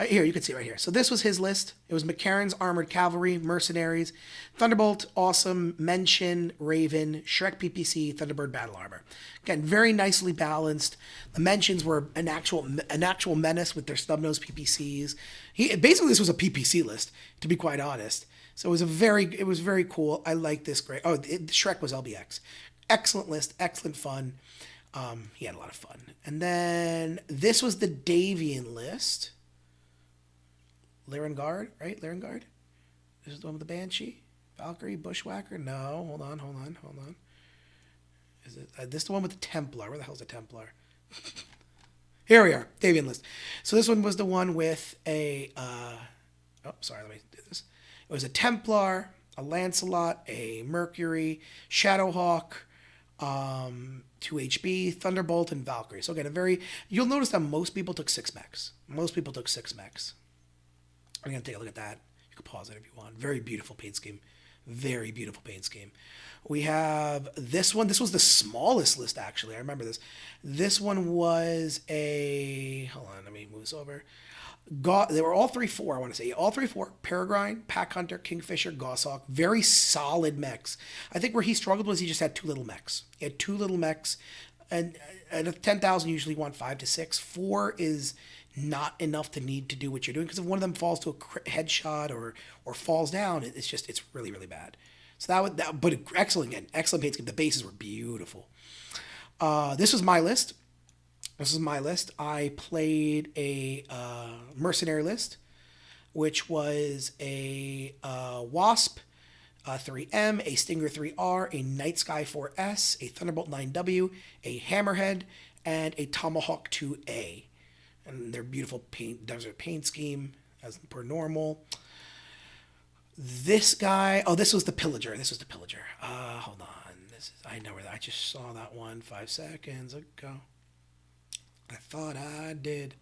Here, you can see it right here. So this was his list. It was McCarran's Armored Cavalry, Mercenaries, Thunderbolt, Awesome, Mention, Raven, Shrek PPC, Thunderbird Battle Armor. Again, very nicely balanced. The mentions were an actual menace with their snub-nosed PPCs. Basically, this was a PPC list, to be quite honest. So it was very cool. I like this great. Oh, Shrek was LBX. Excellent list, excellent fun. He had a lot of fun. And then this was the Davian list. Larengard, right? Larengard? This is the one with the Banshee? Valkyrie? Bushwhacker? No. Hold on. Is it this the one with the Templar? Where the hell's the Templar? Here we are. Davian list. So this one was the one with a... let me do this. It was a Templar, a Lancelot, a Mercury, Shadowhawk, 2 HB, Thunderbolt, and Valkyrie. So again, you'll notice that most people took 6 mechs. I'm going to take a look at that. You can pause it if you want. Very beautiful paint scheme. We have this one. This was the smallest list, actually. I remember this. This one was a... Hold on, let me move this over. They were all 3-4, I want to say. All 3-4. Peregrine, Pack Hunter, Kingfisher, Goshawk. Very solid mechs. I think where he struggled was he just had 2 little mechs. He had 2 little mechs. And at 10,000, you usually want 5 to 6. 4 is... not enough to need to do what you're doing, because if one of them falls to a headshot or falls down, it's really, really bad. So but excellent paint scheme. The bases were beautiful. This was my list. I played a mercenary list, which was a Wasp 3M, a Stinger 3R, a Night Sky 4S, a Thunderbolt 9W, a Hammerhead, and a Tomahawk 2A. And their beautiful desert paint scheme, as per normal. This guy... Oh, this was the Pillager. Hold on. I know where I just saw that one 5 seconds ago. I thought I did,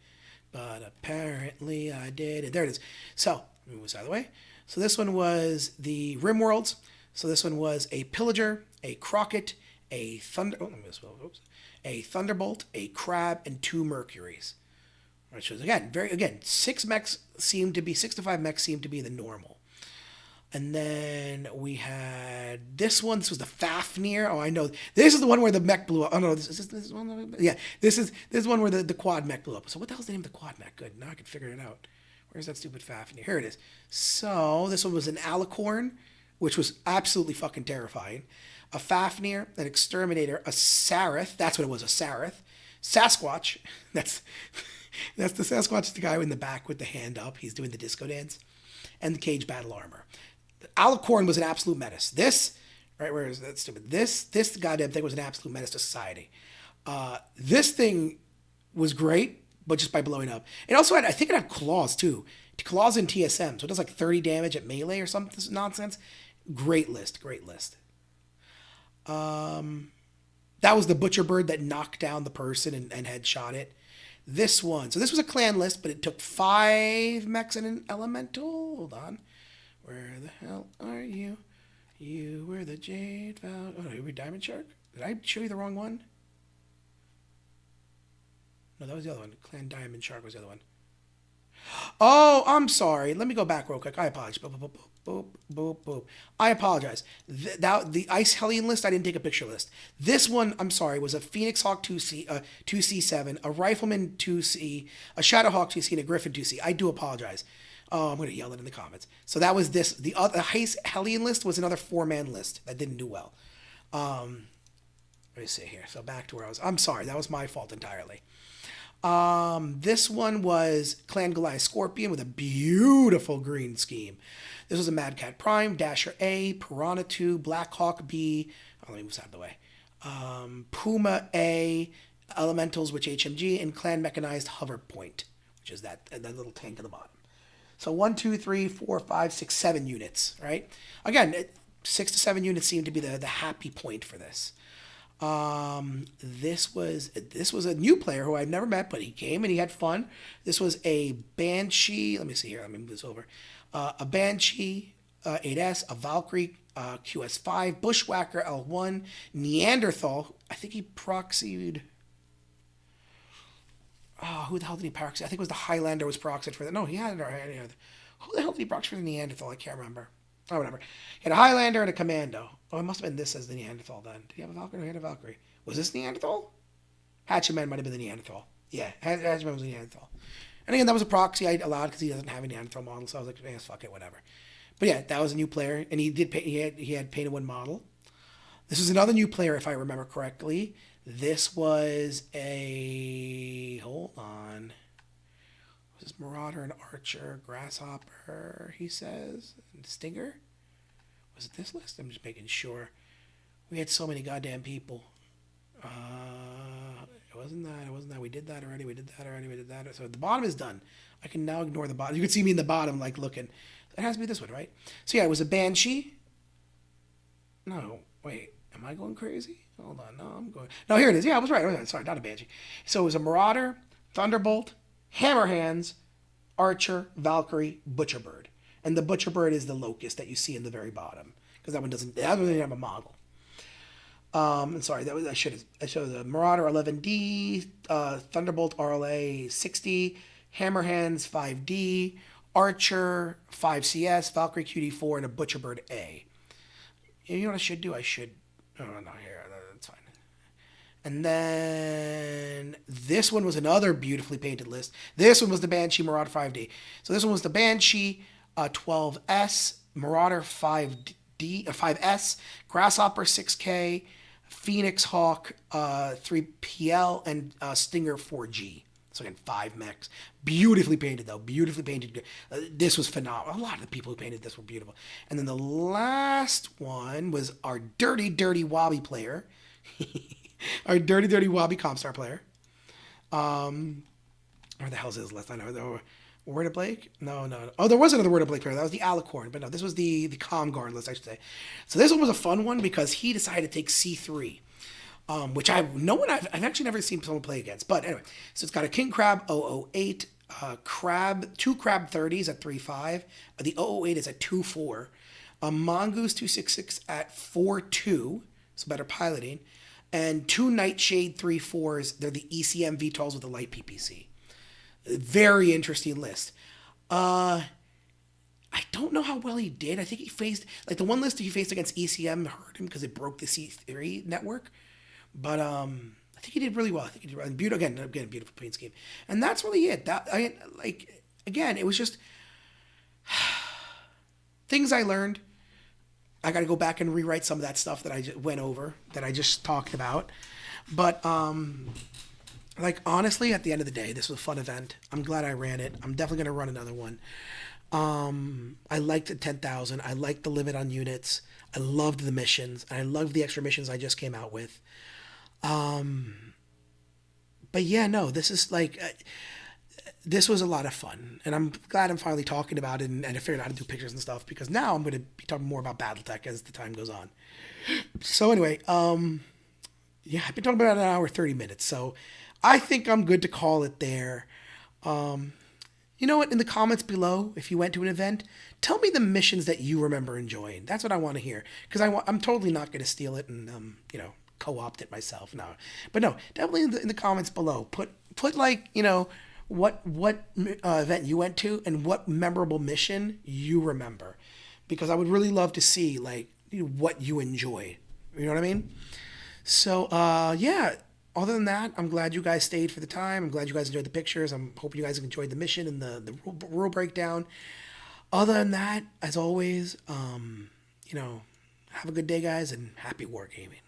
but apparently I did. There it is. So, let me move this out of the way. So this one was the Rimworlds. So this one was a Pillager, a Crockett, a Thunderbolt, a Crab, and 2 Mercuries. Which was, again, 6 to 5 mechs seemed to be the normal. And then we had this one. This was the Fafnir. Oh, I know. This is the one where the mech blew up. Oh, no. This one? Yeah. This is one where the quad mech blew up. So what the hell's the name of the quad mech? Good. Now I can figure it out. Where's that stupid Fafnir? Here it is. So this one was an Alicorn, which was absolutely fucking terrifying. A Fafnir, an Exterminator, a Sareth. That's what it was, a Sareth. Sasquatch. That's the Sasquatch, the guy in the back with the hand up. He's doing the disco dance. And the Cage Battle Armor. Alicorn was an absolute menace. This, right, where is that stupid? This goddamn thing was an absolute menace to society. This thing was great, but just by blowing up. It also I think it had claws too. Claws in TSM. So it does like 30 damage at melee or something nonsense. Great list. That was the Butcher Bird that knocked down the person and headshot it. This one. So this was a clan list, but it took 5 mechs and an elemental. Hold on. Where the hell are you? You were the Jade Val. Oh, no, you were Diamond Shark? Did I show you the wrong one? No, that was the other one. Clan Diamond Shark was the other one. Oh, I'm sorry. Let me go back real quick. I apologize. Boop, boop, boop, boop, boop, boop. I apologize. The Ice Hellion list, I didn't take a picture list. This one, I'm sorry, was a Phoenix Hawk 2C7, a Rifleman 2C, a Shadowhawk 2C, and a Griffin 2C. I do apologize. Oh, I'm going to yell it in the comments. So that was this. The other Ice Hellion list was another 4-man list that didn't do well. Let me see here. So back to where I was. I'm sorry. That was my fault entirely. This one was Clan Goliath Scorpion with a beautiful green scheme. This was a Mad Cat Prime, Dasher A, Piranha 2, Black Hawk B. Oh, let me move this out of the way. Puma A, Elementals, which HMG, and Clan Mechanized Hover Point, which is that little tank at the bottom. So 1, 2, 3, 4, 5, 6, 7 units, right? Again, 6 to 7 units seem to be the happy point for this. This was a new player who I've never met, but he came and he had fun. This was a Banshee. Let me see here. Let me move this over. A Banshee 8S, a Valkyrie QS5, Bushwhacker L1, Neanderthal. I think he proxied. Oh, who the hell did he proxy? I think it was the Highlander was proxied for that. No, he had it. Who the hell did he proxy for the Neanderthal? I can't remember. Oh, whatever. He had a Highlander and a Commando. Oh, it must have been this as the Neanderthal then. Did he have a Valkyrie? No, he had a Valkyrie. Was this Neanderthal? Hatchetman might have been the Neanderthal. Yeah, Hatchetman was the Neanderthal. And again, that was a proxy I allowed because he doesn't have a Neanderthal model. So I was like, eh, fuck it, whatever. But yeah, that was a new player, and he did. He had painted one model. This was another new player, if I remember correctly. This was a hold on. Was this Marauder and Archer, Grasshopper? He says, and Stinger. Was it this list? I'm just making sure. We had so many goddamn people. It wasn't that. It wasn't that. We did that already. We did that already. We did that. So the bottom is done. I can now ignore the bottom. You can see me in the bottom, like looking. It has to be this one, right? So yeah, it was a Banshee. No, wait. Am I going crazy? Hold on. No, I'm going. No, here it is. Yeah, I was right. Sorry, not a Banshee. So it was a Marauder, Thunderbolt, Hammerhands, Archer, Valkyrie, Butcherbird. And the Butcherbird is the Locust that you see in the very bottom. Because that one doesn't have a model. Sorry, I showed the Marauder 11D, Thunderbolt RLA 60, Hammerhands 5D, Archer 5CS, Valkyrie QD4, and a Butcherbird A. You know what I should do? Oh, no, here, that's fine. And then this one was another beautifully painted list. This one was the Banshee Marauder 5D. So this one was the Banshee 12S, Marauder 5S, Grasshopper 6K, Phoenix Hawk 3PL, and Stinger 4G. So again, 5 mechs. Beautifully painted, though. Beautifully painted. This was phenomenal. A lot of the people who painted this were beautiful. And then the last one was our dirty, dirty Wobby player. Our dirty, dirty Wobby Comstar player. Where the hell is his list? I know. Word of Blake? No. Oh, there was another Word of Blake player. That was the Alicorn. But no, this was the Comguard list, I should say. So this one was a fun one because he decided to take C3. Which I've actually never seen someone play against. But anyway, so it's got a King Crab 008, two Crab 30s at 3.5. The 008 is at 2.4. A Mongoose 266 at 4.2, so better piloting. And 2 Nightshade 3.4s. They're the ECM VTOLs with a light PPC. Very interesting list. I don't know how well he did. I think he faced, like the one list he faced against ECM hurt him because it broke the C3 network. But I think he did really well. I think he did really, again, a beautiful paint scheme. And that's really it. Again, it was just things I learned. I got to go back and rewrite some of that stuff that I just went over, that I just talked about. But honestly, at the end of the day, this was a fun event. I'm glad I ran it. I'm definitely going to run another one. I liked the 10,000. I liked the limit on units. I loved the missions. And I loved the extra missions I just came out with. But yeah, no, this is this was a lot of fun. And I'm glad I'm finally talking about it and I figured out how to do pictures and stuff because now I'm going to be talking more about Battletech as the time goes on. So anyway, yeah, I've been talking about an hour, 30 minutes. So I think I'm good to call it there. You know what? In the comments below, if you went to an event, tell me the missions that you remember enjoying. That's what I want to hear. Because I'm totally not going to steal it and, co-opt it myself. No. But no, definitely in the comments below, put like, what event you went to and what memorable mission you remember. Because I would really love to see, like, what you enjoy. You know what I mean? So, yeah. Other than that, I'm glad you guys stayed for the time. I'm glad you guys enjoyed the pictures. I'm hoping you guys enjoyed the mission and the rule breakdown. Other than that, as always, have a good day, guys, and happy wargaming.